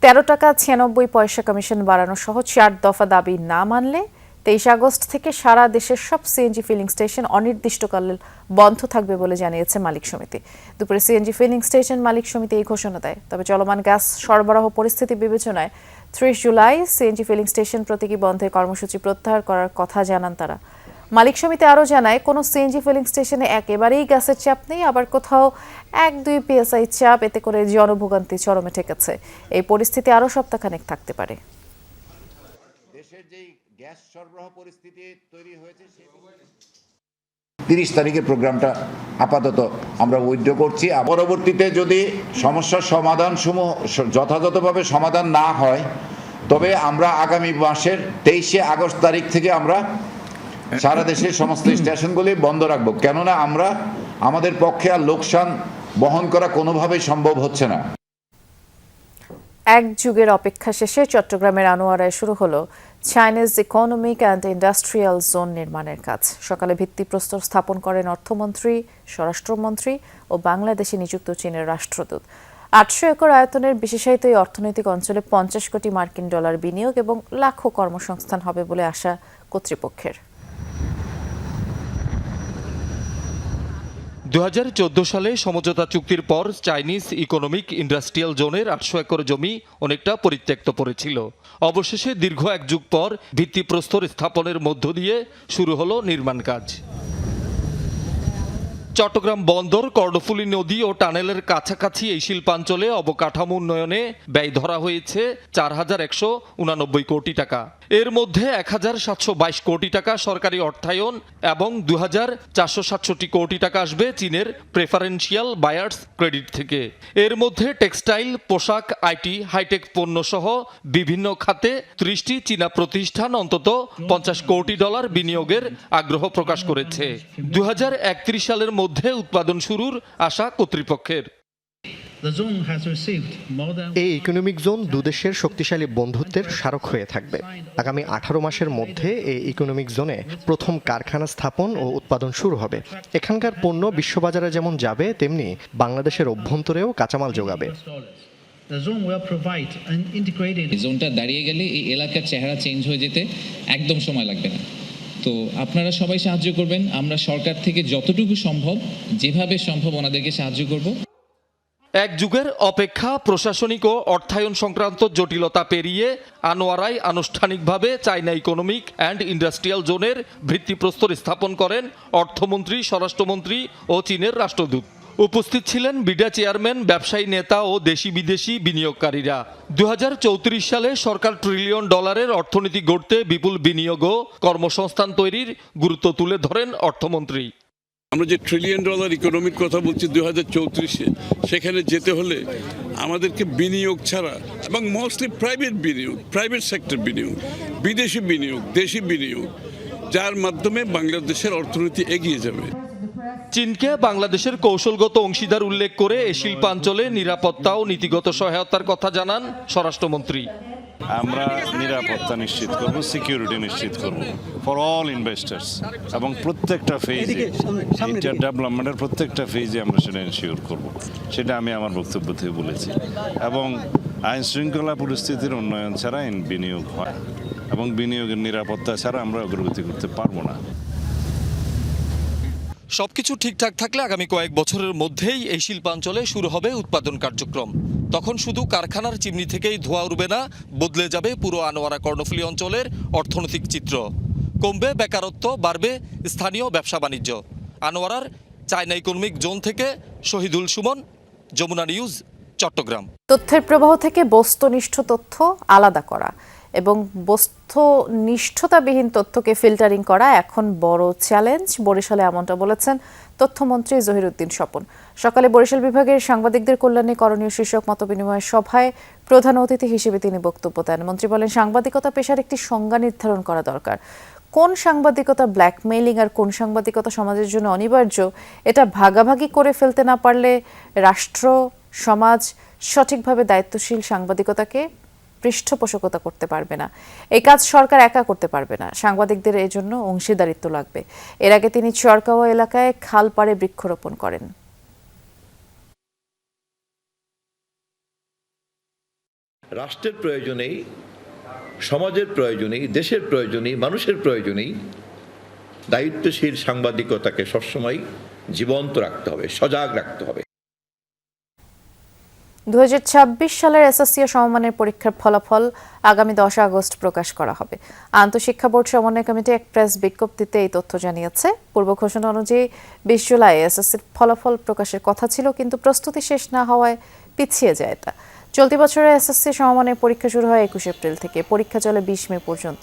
13 টাকা 96 পয়সা কমিশন বাড়ানো সহ 4 দফা দাবি না মানলে 23 আগস্ট থেকে সারা দেশের সব সিএনজি ফিলিং স্টেশন অনির্দিষ্টকাল বন্ধ থাকবে বলে জানিয়েছে মালিক সমিতি। দুপুরে সিএনজি ফিলিং স্টেশন মালিক সমিতি এই ঘোষণা দেয়। তবে চলমান গ্যাস সরবরাহ পরিস্থিতি বিবেচনায় 30 জুলাই সিএনজি ফিলিং স্টেশন প্রতীকী বন্ধের কর্মসূচি প্রত্যাহার করার কথা জানান তারা। মালিক সমিতি আরও জানায়, কোনো সিএনজি ফিলিং স্টেশনে একেবারেই গ্যাসের চাপ নেই, আবার কোথাও 1-2 PSI চাপ। এতে করে জনভোগান্তি চরমে ঠেকেছে। এই পরিস্থিতি আরও সপ্তাহখানেক থাকতে পারে। দেশের যেই গ্যাস সরবরাহ পরিস্থিতি তৈরি হয়েছে 30 তারিখের প্রোগ্রামটা আপাতত আমরা উইথড্র করছি। পরবর্তীতে যদি সমস্যার সমাধানসমূহ যথাযথভাবে সমাধান না হয়, তবে আমরা আগামী মাসের 23 আগস্ট তারিখ থেকে আমরা সারা দেশের সমস্ত স্টেশনগুলি বন্ধ রাখবো। কেননা আমাদের পক্ষে আর লোকসান বহন করা কোনোভাবেই সম্ভব হচ্ছে না। এক যুগের অপেক্ষা শেষে চট্টগ্রামের আনোয়ারায় শুরু হলো Chinese economic and industrial zone নির্মাণের কাজ। সকালে ভিত্তিপ্রস্তর স্থাপন করেন অর্থমন্ত্রী, স্বরাষ্ট্রমন্ত্রী ও বাংলাদেশে নিযুক্ত চীনের রাষ্ট্রদূত। 800 একর আয়তনের বিশেষায়িত এই অর্থনৈতিক অঞ্চলে 50 কোটি মার্কিন ডলার বিনিয়োগ এবং লাখো কর্মসংস্থান হবে বলে আশা কর্তৃপক্ষের। 2014 সালে সমঝোতা চুক্তির পর চাইনিজ ইকোনমিক ইন্ডাস্ট্রিয়াল জোনের 800 একর জমি অনেকটা পরিত্যক্ত পড়েছিল। অবশেষে দীর্ঘ 1 যুগ পর ভিত্তিপ্রস্তর স্থাপনের মধ্য দিয়ে শুরু হলো নির্মাণ কাজ। চট্টগ্রাম বন্দর, কর্ণফুলী নদী ও টানেলের কাছাকাছি এই শিল্পাঞ্চলে অবকাঠামো উন্নয়নে ব্যয় ধরা হয়েছে 4189 কোটি টাকা। এর মধ্যে 1722 কোটি টাকা সরকারি অর্থায়ন এবং 2467 কোটি টাকা আসবে চীনের প্রেফারেন্সিয়াল বায়ার্স ক্রেডিট থেকে। এর মধ্যে টেক্সটাইল, পোশাক, আইটি, হাইটেক পণ্য সহ বিভিন্ন খাতে 30টি চীনা প্রতিষ্ঠান অন্তত 50 কোটি ডলার বিনিয়োগের আগ্রহ প্রকাশ করেছে। 2031 সালের মধ্যে উৎপাদন শুরুর আশা কর্তৃপক্ষের। এই ইকোনমিক জোন দুদেশের শক্তিশালী বন্ধুত্বের স্মারক হয়ে থাকবে। আগামী 18 মাসের মধ্যে এই ইকোনমিক জোনে প্রথম কারখানা স্থাপন ও উৎপাদন শুরু হবে। এখানকার পণ্য বিশ্ববাজারে যেমন যাবে, তেমনি বাংলাদেশের অভ্যন্তরেও কাঁচামাল যোগাবে। জোনটা দাঁড়িয়ে গেলে এই এলাকার চেহারা চেঞ্জ হয়ে যেতে একদম সময় লাগবে না। তো আপনারা সবাই সাহায্য করবেন, আমরা সরকার থেকে যতটুকু সম্ভব, যেভাবে সম্ভব ওনাদেরকে সাহায্য করব। এক যুগের অপেক্ষা, প্রশাসনিক ও অর্থায়ন সংক্রান্ত জটিলতা পেরিয়ে আনোয়ারায় আনুষ্ঠানিকভাবে চায়না ইকোনমিক অ্যান্ড ইন্ডাস্ট্রিয়াল জোনের ভিত্তিপ্রস্তর স্থাপন করেন অর্থমন্ত্রী, স্বরাষ্ট্রমন্ত্রী ও চীনের রাষ্ট্রদূত। উপস্থিত ছিলেন বিডা চেয়ারম্যান, ব্যবসায়ী নেতা ও দেশি বিদেশি বিনিয়োগকারীরা। 2034 সালে সরকার $1 ট্রিলিয়ন অর্থনীতি গড়তে বিপুল বিনিয়োগ ও কর্মসংস্থান তৈরির গুরুত্ব তুলে ধরেন অর্থমন্ত্রী। আমরা যে $1 ট্রিলিয়ন ইকোনমির কথা বলছি 2034-এ, সেখানে যেতে হলে আমাদেরকে বিনিয়োগ ছাড়া এবং মোস্টলি প্রাইভেট বিনিয়োগ, প্রাইভেট সেক্টর বিনিয়োগ, বিদেশি বিনিয়োগ, দেশি বিনিয়োগ, যার মাধ্যমে বাংলাদেশের অর্থনীতি এগিয়ে যাবে। চীনকে বাংলাদেশের কৌশলগত অংশীদার উল্লেখ করে এ শিল্পাঞ্চলে নিরাপত্তা ও নীতিগত সহায়তার কথা জানান স্বরাষ্ট্রমন্ত্রী। আমরা নিরাপত্তা নিশ্চিত করব, সিকিউরিটি নিশ্চিত করব ফর অল ইনভেস্টার্স, এবং প্রত্যেকটা ফেজে ইন্টার ডেভেলপমেন্টের প্রত্যেকটা ফেজে আমরা সেটা এনশিওর করব। সেটা আমি আমার বক্তব্য থেকে বলেছি। এবং আইন শৃঙ্খলা পরিস্থিতির উন্নয়ন ছাড়া বিনিয়োগ হয়, এবং বিনিয়োগের নিরাপত্তা ছাড়া আমরা অগ্রগতি করতে পারবো না। সবকিছু ঠিকঠাক থাকলে আগামী কয়েক বছরের মধ্যেই এই শিল্পাঞ্চলে শুরু হবে উৎপাদন কার্যক্রম। তখন শুধু কারখানার চিমনি থেকেই ধোঁয়া উঠবে না, বদলে যাবে পুরো আনোয়ারা কর্ণফুলী অঞ্চলের অর্থনৈতিক চিত্র। কমবে বেকারত্ব, বাড়বে স্থানীয় ব্যবসা বাণিজ্য। আনোয়ারার চায়না ইকোনমিক জোন থেকে শহীদুল সুমন, যমুনা নিউজ, চট্টগ্রাম। তথ্যের প্রবাহ থেকে বস্তুনিষ্ঠ তথ্য আলাদা করা এবং বস্তুনিষ্ঠতাবিহীন তথ্যকে ফিল্টারিং করা এখন বড় চ্যালেঞ্জ। বরিশালে এমনটা বলেছেন তথ্যমন্ত্রী জহিরুদ্দিন স্বপন। সকালে বরিশাল বিভাগের সাংবাদিকদের কল্যাণে করণীয় শীর্ষক মতবিনিময় সভায় প্রধান অতিথি হিসেবে তিনি বক্তব্য দেন। মন্ত্রী বলেন, সাংবাদিকতা পেশার একটি সংজ্ঞা নির্ধারণ করা দরকার। কোন সাংবাদিকতা ব্ল্যাকমেইলিং আর কোন সাংবাদিকতা সমাজের জন্য অনিবার্য, এটা ভাগাভাগি করে ফেলতে না পারলে রাষ্ট্র, সমাজ সঠিকভাবে দায়িত্বশীল সাংবাদিকতাকে পৃষ্ঠপোষকতা করতে পারবে না। এই কাজ সরকার একা করতে পারবে না, সাংবাদিকদের এর জন্য অংশীদারিত্ব লাগবে। এর আগে তিনি চরকাওয়া এলাকায় খাল পাড়ে বৃক্ষরোপণ করেন। রাষ্ট্রের প্রয়োজনেই, সমাজের প্রয়োজনেই, দেশের প্রয়োজনেই, মানুষের প্রয়োজনেই দায়িত্বশীল সাংবাদিকতাকে সবসময় জীবন্ত রাখতে হবে, সজাগ রাখতে হবে। 2026 সালের এসএসসি সমমানের পরীক্ষার ফলাফল আগামী 10 আগস্ট প্রকাশ করা হবে। আন্তঃশিক্ষা বোর্ড সমন্বয় কমিটি এক প্রেস বিজ্ঞপ্তিতে এই তথ্য জানিয়েছে। পূর্ব ঘোষণা অনুযায়ী 20 জুলাই এসএসসির ফলাফল প্রকাশের কথা ছিল, কিন্তু প্রস্তুতি শেষ না হওয়ায় পিছিয়ে যায় এটা। চলতি বছরে এসএসসি সমমানের পরীক্ষা শুরু হয় 21 এপ্রিল থেকে, পরীক্ষা চলে 20 মে পর্যন্ত।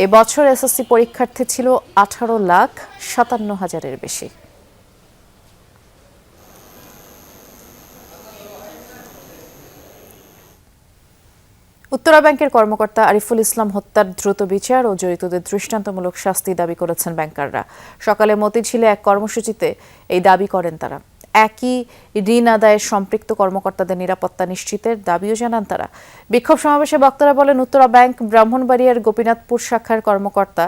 এবছর এসএসসি পরীক্ষার্থী ছিল 18,57,000-এর বেশি। উত্তরা ব্যাংকের কর্মকর্তা আরিফুল ইসলাম হত্যার দ্রুত বিচার ও জড়িতদের দৃষ্টান্তমূলক শাস্তি দাবি করেছেন ব্যাংকাররা। সকালে মতিঝিলে এক কর্মসূচিতে এই দাবি করেন তারা। একই ঋণ আদায়ে সম্পৃক্ত কর্মকর্তাদের নিরাপত্তা নিশ্চিতের দাবিও জানান তারা। বিক্ষোভ সমাবেশে বক্তারা বলেন, উত্তরা ব্যাংক ব্রাহ্মণবাড়িয়ার গোপীনাথপুর শাখার কর্মকর্তা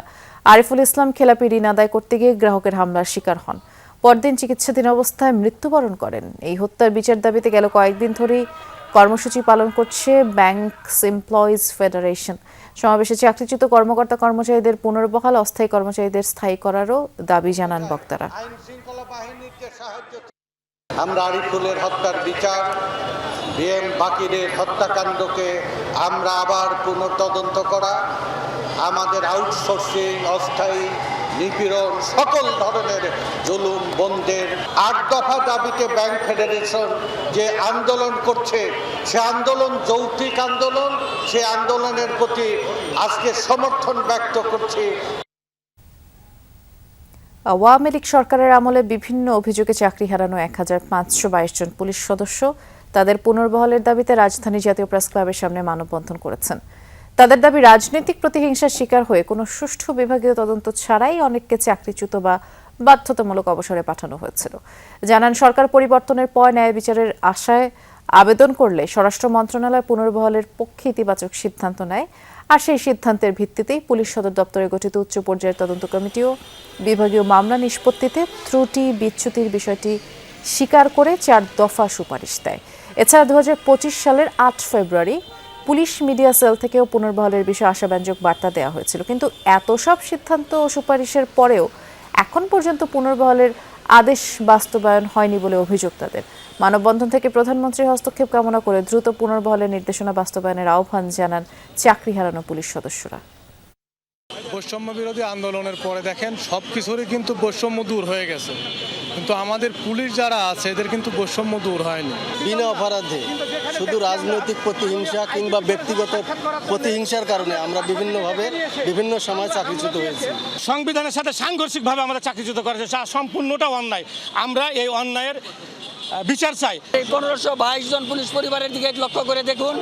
আরিফুল ইসলাম খেলাপি ঋণ আদায় করতে গিয়ে গ্রাহকের হামলার শিকার হন। পরদিন চিকিৎসাধীন অবস্থায় মৃত্যুবরণ করেন। এই হত্যার বিচার দাবিতে গেল কয়েকদিন ধরেই কর্মসূচি পালন করছে ব্যাংকস এমপ্লয়িজ ফেডারেশন। সমাবেশে চাকরিচ্যুত কর্মকর্তা কর্মচারীদের পুনর্বহাল, অস্থায়ী কর্মচারীদের স্থায়ী করারও দাবি জানান বক্তারা। আমরা আরিফুলের হত্যার বিচার, বিএম বাকিরের হত্যাকাণ্ডকে আমরা আবার পুনঃতদন্ত করা, আমাদের আউটসোর্সিং, অস্থায়ী নিপীড়ন, সকল ধরনের জুলুম বন্ধের 8 দফা দাবিতে ব্যাংক ফেডারেশন যে আন্দোলন করছে, সে আন্দোলন যৌক্তিক আন্দোলন। সে আন্দোলনের প্রতি আজকে সমর্থন ব্যক্ত করছি। আওয়ামী লীগ সরকারের আমলে বিভিন্ন অভিযোগে চাকরি হারানো 1522 জন পুলিশ সদস্য তাদের পুনর্বহালের দাবিতে রাজধানী জাতীয় প্রেস ক্লাবের সামনে মানববন্ধন করেছেন। তাদের দাবি, রাজনৈতিক প্রতিহিংসার শিকার হয়ে কোনো সুষ্ঠু বিভাগীয় তদন্ত ছাড়াই অনেককে চাকরিচ্যুত বা বাধ্যতামূলক অবসরে পাঠানো হয়েছিল। জানান, সরকার পরিবর্তনের পর ন্যায় বিচারের আশায় আবেদন করলে স্বরাষ্ট্র মন্ত্রণালয় পুনর্বহালের পক্ষে ইতিবাচক সিদ্ধান্ত নেয়। আর সেই সিদ্ধান্তের ভিত্তিতেই পুলিশ সদর দপ্তরে গঠিত উচ্চ পর্যায়ের তদন্ত কমিটিও বিভাগীয় মামলা নিষ্পত্তিতে ত্রুটি বিচ্যুতির বিষয়টি স্বীকার করে 4 দফা সুপারিশ দেয়। এছাড়া 2025 সালের 8 ফেব্রুয়ারি পুলিশ মিডিয়া সেল থেকেও পুনর্বহালের বিষয়ে আশাব্যঞ্জক বার্তা দেওয়া হয়েছিল। কিন্তু এত সব সিদ্ধান্ত ও সুপারিশের পরেও এখন পর্যন্ত পুনর্বহালের আদেশ বাস্তবায়ন হয়নি বলে অভিযোগ তাদের। মানববন্ধন থেকে প্রধানমন্ত্রীর হস্তক্ষেপ কামনা করে দ্রুত পুনর্বহালের নির্দেশনা বাস্তবায়নের আহ্বান জানান চাকরি হারানো পুলিশ সদস্যরা। বৈষম্য বিরোধী আন্দোলনের পরে দেখেন সব কিছুরই কিন্তু বৈষম্য দূর হয়ে গেছে, কিন্তু আমাদের পুলিশ যারা আছে এদের কিন্তু বৈষম্য দূর হয়নি। বিনা অপরাধে শুধু রাজনৈতিক প্রতিহিংসা কিংবা ব্যক্তিগত প্রতিহিংসার কারণে আমরা বিভিন্নভাবে বিভিন্ন সময় চাকরিচ্যুত হয়েছি। সংবিধানের সাথে সাংঘর্ষিকভাবে আমরা চাকরিচ্যুত করেছি, সম্পূর্ণটা অন্যায়। আমরা এই অন্যায়ের বিচার চাই। 1522 জন পুলিশ পরিবারের দিকে লক্ষ্য করে দেখুন,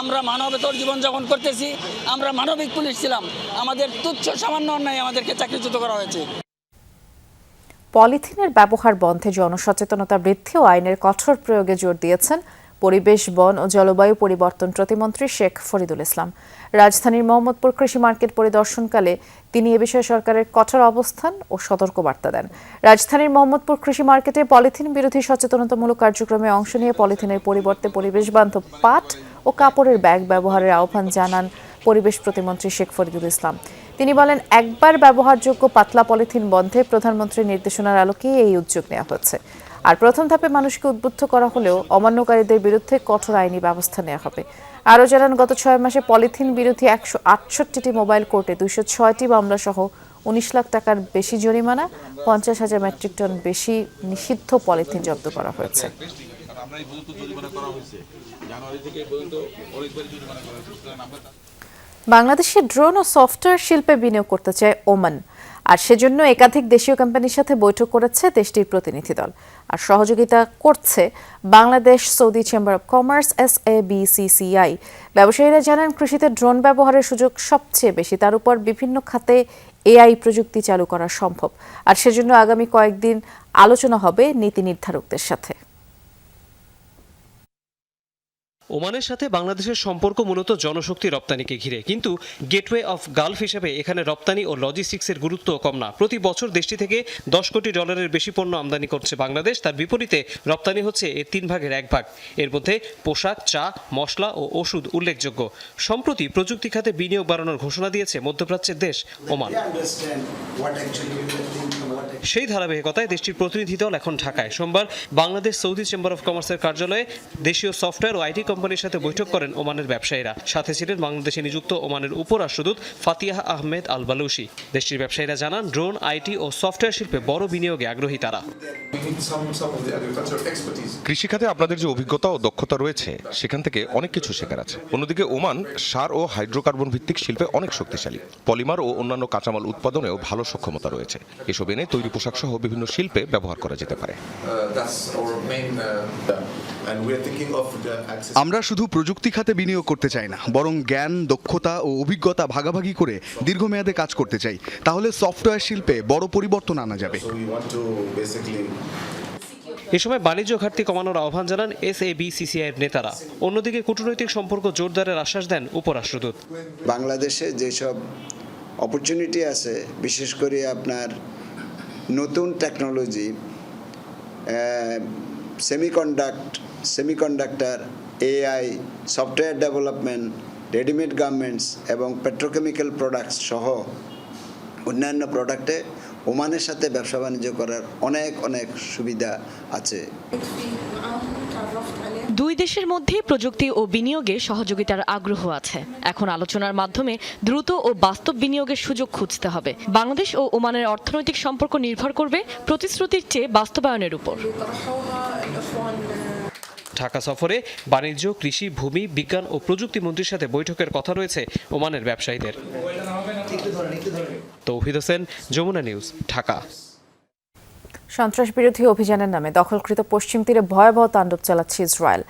আমরা মানবেতর জীবনযাপন করতেছি, আমরা মানবিক পুলিশ ছিলাম, আমাদের তুচ্ছ সামান্য অন্যায় আমাদেরকে চাকরিচ্যুত করা হয়েছে। পলিথিনের ব্যবহার বন্ধে জনসচেতনতা বৃদ্ধি ও আইনের কঠোর প্রয়োগে জোর দিয়েছেন পরিবেশ, বন ও জলবায়ু পরিবর্তন প্রতিমন্ত্রী শেখ ফরিদুল ইসলাম। রাজধানীর মোহাম্মদপুর কৃষি মার্কেট পরিদর্শনকালে তিনি এ বিষয়ে সরকারের কঠোর অবস্থান ও সতর্কবার্তা দেন। রাজধানীর মোহাম্মদপুর কৃষি মার্কেটে পলিথিন বিরোধী সচেতনতামূলক কার্যক্রমে অংশ নিয়ে পলিথিনের পরিবর্তে পরিবেশ বান্ধব পাট ও কাপড়ের ব্যাগ ব্যবহারের আহ্বান জানান পরিবেশ প্রতিমন্ত্রী শেখ ফরিদুল ইসলাম। তিনি বলেন, একবার ব্যবহারযোগ্য পাতলা পলিথিন বন্ধে প্রধানমন্ত্রীর নির্দেশনার আলোকে এই উদ্যোগ নেওয়া হচ্ছে। আর প্রথম ধাপে মানুষকে উদ্বুদ্ধ করা হলেও অমান্যকারীদের বিরুদ্ধে কঠোর আইনি ব্যবস্থা নেওয়া হবে। আরও জানান, গত 6 মাসে পলিথিন বিরোধী 168টি মোবাইল কোর্টে 206টি মামলা সহ 19 লাখ টাকার বেশি জরিমানা, 50,000 মেট্রিক টন বেশি নিষিদ্ধ পলিথিন জব্দ করা হয়েছে। বাংলাদেশে ড্রোন ও সফটওয়্যার শিল্পে বিনিয়োগ করতে চায় ওমান। আর সেজন্য একাধিক দেশীয় কোম্পানির সাথে বৈঠক করেছে দেশটির প্রতিনিধি দল। আর সহযোগিতা করছে Bangladesh Saudi chamber of commerce SABCCI। ব্যবসায়ীরা জানান, কৃষিতে ড্রোন ব্যবহারের সুযোগ সবচেয়ে বেশি, তার উপর বিভিন্ন খাতে AI প্রযুক্তি চালু করা সম্ভব। আর সেজন্য আগামী কয়েকদিন আলোচনা হবে নীতি নির্ধারকদের সাথে। ওমানের সাথে বাংলাদেশের সম্পর্ক মূলত জনশক্তি রপ্তানিকে ঘিরে, কিন্তু গেটওয়ে অফ গালফ হিসেবে এখানে রপ্তানি ও লজিস্টিক্সের গুরুত্ব কম না। প্রতি বছর দেশটি থেকে $10 কোটি বেশি পণ্য আমদানি করছে বাংলাদেশ। তার বিপরীতে রপ্তানি হচ্ছে এর 3 ভাগের 1 ভাগ। এর মধ্যে পোশাক, চা, মশলা ও ওষুধ উল্লেখযোগ্য। সম্প্রতি প্রযুক্তি খাতে বিনিয়োগ বাড়ানোর ঘোষণা দিয়েছে মধ্যপ্রাচ্যের দেশ ওমান। সেই ধারাবাহিকতায় দেশটির প্রতিনিধি দল এখন ঢাকায়। সোমবার বাংলাদেশ সৌদি চেম্বার অব কমার্সের কার্যালয়ে দেশীয় সফটওয়্যার ও আইটি কোম্পানির সাথে বৈঠক করেন ওমানের ব্যবসায়ীরা। সাথে ছিলেন বাংলাদেশে নিযুক্ত ওমানের উপরাষ্ট্রদূত ফাতিহা আহমেদ আল বালুশি। দেশটির ব্যবসায়ীরা জানান, ড্রোন, আইটি ও সফটওয়্যার শিল্পে বড় বিনিয়োগে আগ্রহী তারা। কৃষিখাতে আপনাদের যে অভিজ্ঞতা ও দক্ষতা রয়েছে, সেখান থেকে অনেক কিছু শেখার আছে। অন্যদিকে ওমান সার ও হাইড্রোকার্বন ভিত্তিক শিল্পে অনেক শক্তিশালী। পলিমার ও অন্যান্য কাঁচামাল উৎপাদনেও ভালো সক্ষমতা রয়েছে। এসব এনে তৈরি পোশাক সহ বিভিন্ন শিল্পে ব্যবহার করা যেতে পারে। আমরা শুধু প্রযুক্তি খাতে বিনিয়োগ করতে চাই না, বরং জ্ঞান, দক্ষতা ও অভিজ্ঞতা ভাগাভাগি করে দীর্ঘমেয়াদে কাজ করতে চাই। তাহলে সফটওয়্যার শিল্পে বড় পরিবর্তন আনা যাবে। এ সময় বাণিজ্য ঘাটতি কমানোর আহ্বান জানান SABCCI-এর নেতারা। অন্যদিকে কূটনৈতিক সম্পর্ক জোরদারের আশ্বাস দেন উপরাষ্ট্রদূত। বাংলাদেশে যেসব অপরচুনিটি আছে, বিশেষ করে আপনার নতুন technology, semiconductor, AI, software development, readymade garments এবং পেট্রোকেমিক্যাল প্রোডাক্টস সহ অন্যান্য প্রোডাক্টে ওমানের সাথে ব্যবসা বাণিজ্য করার অনেক সুবিধা আছে। দুই দেশের মধ্যে প্রযুক্তি ও বিনিয়োগে সহযোগিতার আগ্রহ আছে। এখন আলোচনার মাধ্যমে দ্রুত ও বাস্তব বিনিয়োগের সুযোগ খুঁজতে হবে। বাংলাদেশ ও ওমানের অর্থনৈতিক সম্পর্ক নির্ভর করবে প্রতিশ্রুতির চেয়ে বাস্তবায়নের উপর। ঢাকা সফরে বাণিজ্য, কৃষি, ভূমি, বিজ্ঞান ও প্রযুক্তি মন্ত্রীর সাথে বৈঠকের কথা রয়েছে ওমানের ব্যবসায়ীদের। তৌহিদ হোসেন, যমুনা নিউজ, ঢাকা। সন্ত্রাস বিরোধী অভিযানের নামে দখলকৃত পশ্চিম তীরে ভয়াবহ তাণ্ডব চালাচ্ছে ইসরায়েল।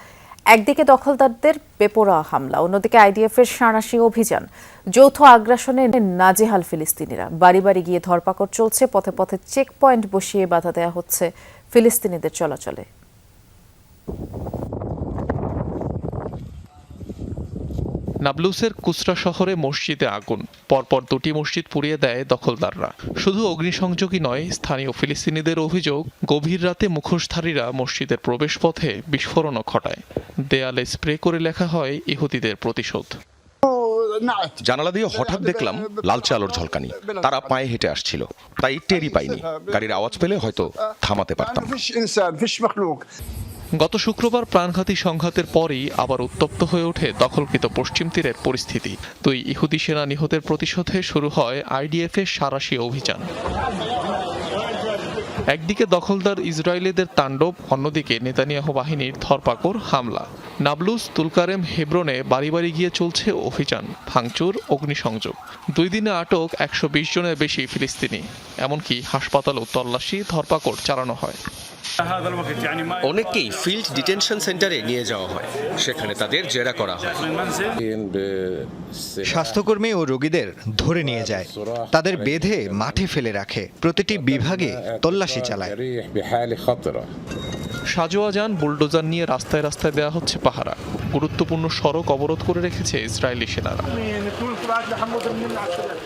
একদিকে দখলদারদের বেপরোয়া হামলা, অন্যদিকে IDF-এর সাঁড়াশি অভিযান। যৌথ আগ্রাসনে নাজেহাল ফিলিস্তিনিরা। বাড়ি বাড়ি গিয়ে ধরপাকড় চলছে, পথে পথে চেক পয়েন্ট বসিয়ে বাধা দেওয়া হচ্ছে ফিলিস্তিনিদের চলাচলে। নাবলুসের কুসরা শহরে মসজিদে আগুন, পরপর দুটি মসজিদ পুড়িয়ে দেয় দখলদাররা। শুধু অগ্নিসংযোগই নয়, স্থানীয় ফিলিস্তিনিদের অভিযোগ গভীর রাতে মুখোশধারীরা মসজিদের প্রবেশপথে বিস্ফোরণও ঘটায়। দেয়ালে স্প্রে করে লেখা হয় ইহুদিদের প্রতিশোধ। জানালা দিয়ে হঠাৎ দেখলাম লালচে আলোর ঝলকানি, তারা পায়ে হেঁটে আসছিল, তাই টেরই পাইনি। গাড়ির আওয়াজ পেলে হয়তো থামাতে পারতাম। গত শুক্রবার প্রাণঘাতী সংঘাতের পরই আবার উত্তপ্ত হয়ে ওঠে দখলকৃত পশ্চিম তীরের পরিস্থিতি। 2 ইহুদি সেনা নিহতের প্রতিশোধে শুরু হয় IDF এর সাঁড়াশি অভিযান। একদিকে দখলদার ইসরায়েলিদের তাণ্ডব, অন্যদিকে নেতানিয়াহু বাহিনীর ধরপাকড়, হামলা। নাবলুস, তুলকারেম, হেব্রনে বাড়ি বাড়ি গিয়ে চলছে অভিযান, ভাঙচুর, অগ্নিসংযোগ। 2 দিনে আটক 120 জনের বেশি ফিলিস্তিনি। এমনকি হাসপাতালেও তল্লাশি, ধরপাকড় চালানো হয়। অনেককেই ফিল্ড ডিটেনশন সেন্টারে নিয়ে যাওয়া হয়, সেখানে তাদের জেরা করা হয়। স্বাস্থ্যকর্মী ও রোগীদের ধরে নিয়ে যায়, তাদের বেঁধে মাঠে ফেলে রাখে, প্রতিটি বিভাগে তল্লাশি চালায়। সাজোয়া যান, বুলডোজার নিয়ে রাস্তায় রাস্তায় দেওয়া হচ্ছে পাহারা। গুরুত্বপূর্ণ সড়ক অবরোধ করে রেখেছে ইসরায়েলি সেনারা।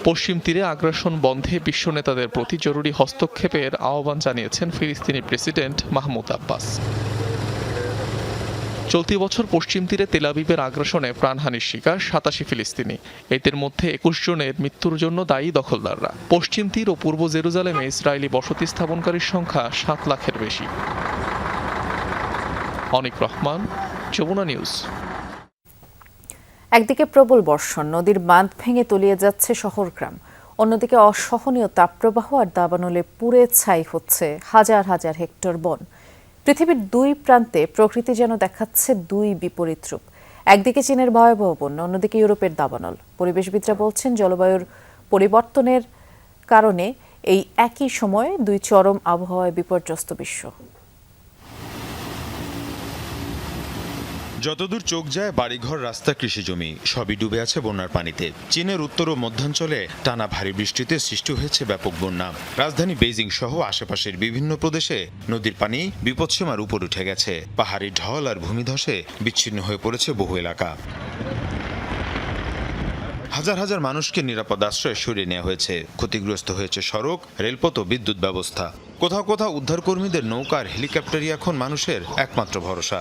পশ্চিম তীরে আগ্রাসন বন্ধে বিশ্ব নেতাদের প্রতি জরুরি হস্তক্ষেপের আহ্বান জানিয়েছেন ফিলিস্তিনি প্রেসিডেন্ট মাহমুদ আব্বাস। চলতি বছর পশ্চিম তীরে তেল আবিবের আগ্রাসনে প্রাণহানির শিকার 87 ফিলিস্তিনি। এদের মধ্যে 21 জনের মৃত্যুর জন্য দায়ী দখলদাররা। পশ্চিম তীর ও পূর্ব জেরুজালেমে ইসরায়েলি বসতি স্থাপনকারীর সংখ্যা 7 লাখের বেশি। অনিক রহমান, যমুনা নিউজ। একদিকে প্রবল বর্ষণ, নদীর বাঁধ ভেঙে তলিয়ে যাচ্ছে শহর গ্রাম, অন্যদিকে অসহনীয় তাপপ্রবাহ আর দাবানলে পুড়ে ছাই হচ্ছে হাজার হাজার হেক্টর বন। পৃথিবীর 2 প্রান্তে প্রকৃতি যেন দেখাচ্ছে 2 বিপরীত রূপ। একদিকে চীনের ভয়াবহ বন্যা, অন্যদিকে ইউরোপের দাবানল। পরিবেশবিদরা বলছেন জলবায়ুর পরিবর্তনের কারণে এই একই সময়ে 2 চরম আবহাওয়ায় বিপর্যস্ত বিশ্ব। যতদূর চোখ যায় বাড়িঘর, রাস্তা, কৃষিজমি সবই ডুবে আছে বন্যার পানিতে। চীনের উত্তর ও মধ্যাঞ্চলে টানা ভারী বৃষ্টিতে সৃষ্টি হয়েছে ব্যাপক বন্যা। রাজধানী বেইজিং সহ আশেপাশের বিভিন্ন প্রদেশে নদীর পানি বিপদসীমার উপর উঠে গেছে। পাহাড়ি ঢল আর ভূমিধসে বিচ্ছিন্ন হয়ে পড়েছে বহু এলাকা। হাজার হাজার মানুষকে নিরাপদ আশ্রয়ে সরিয়ে নেওয়া হয়েছে। ক্ষতিগ্রস্ত হয়েছে সড়ক, রেলপথ ও বিদ্যুৎ ব্যবস্থা। কোথাও কোথাও উদ্ধারকর্মীদের নৌকা আর হেলিকপ্টারই এখন মানুষের একমাত্র ভরসা।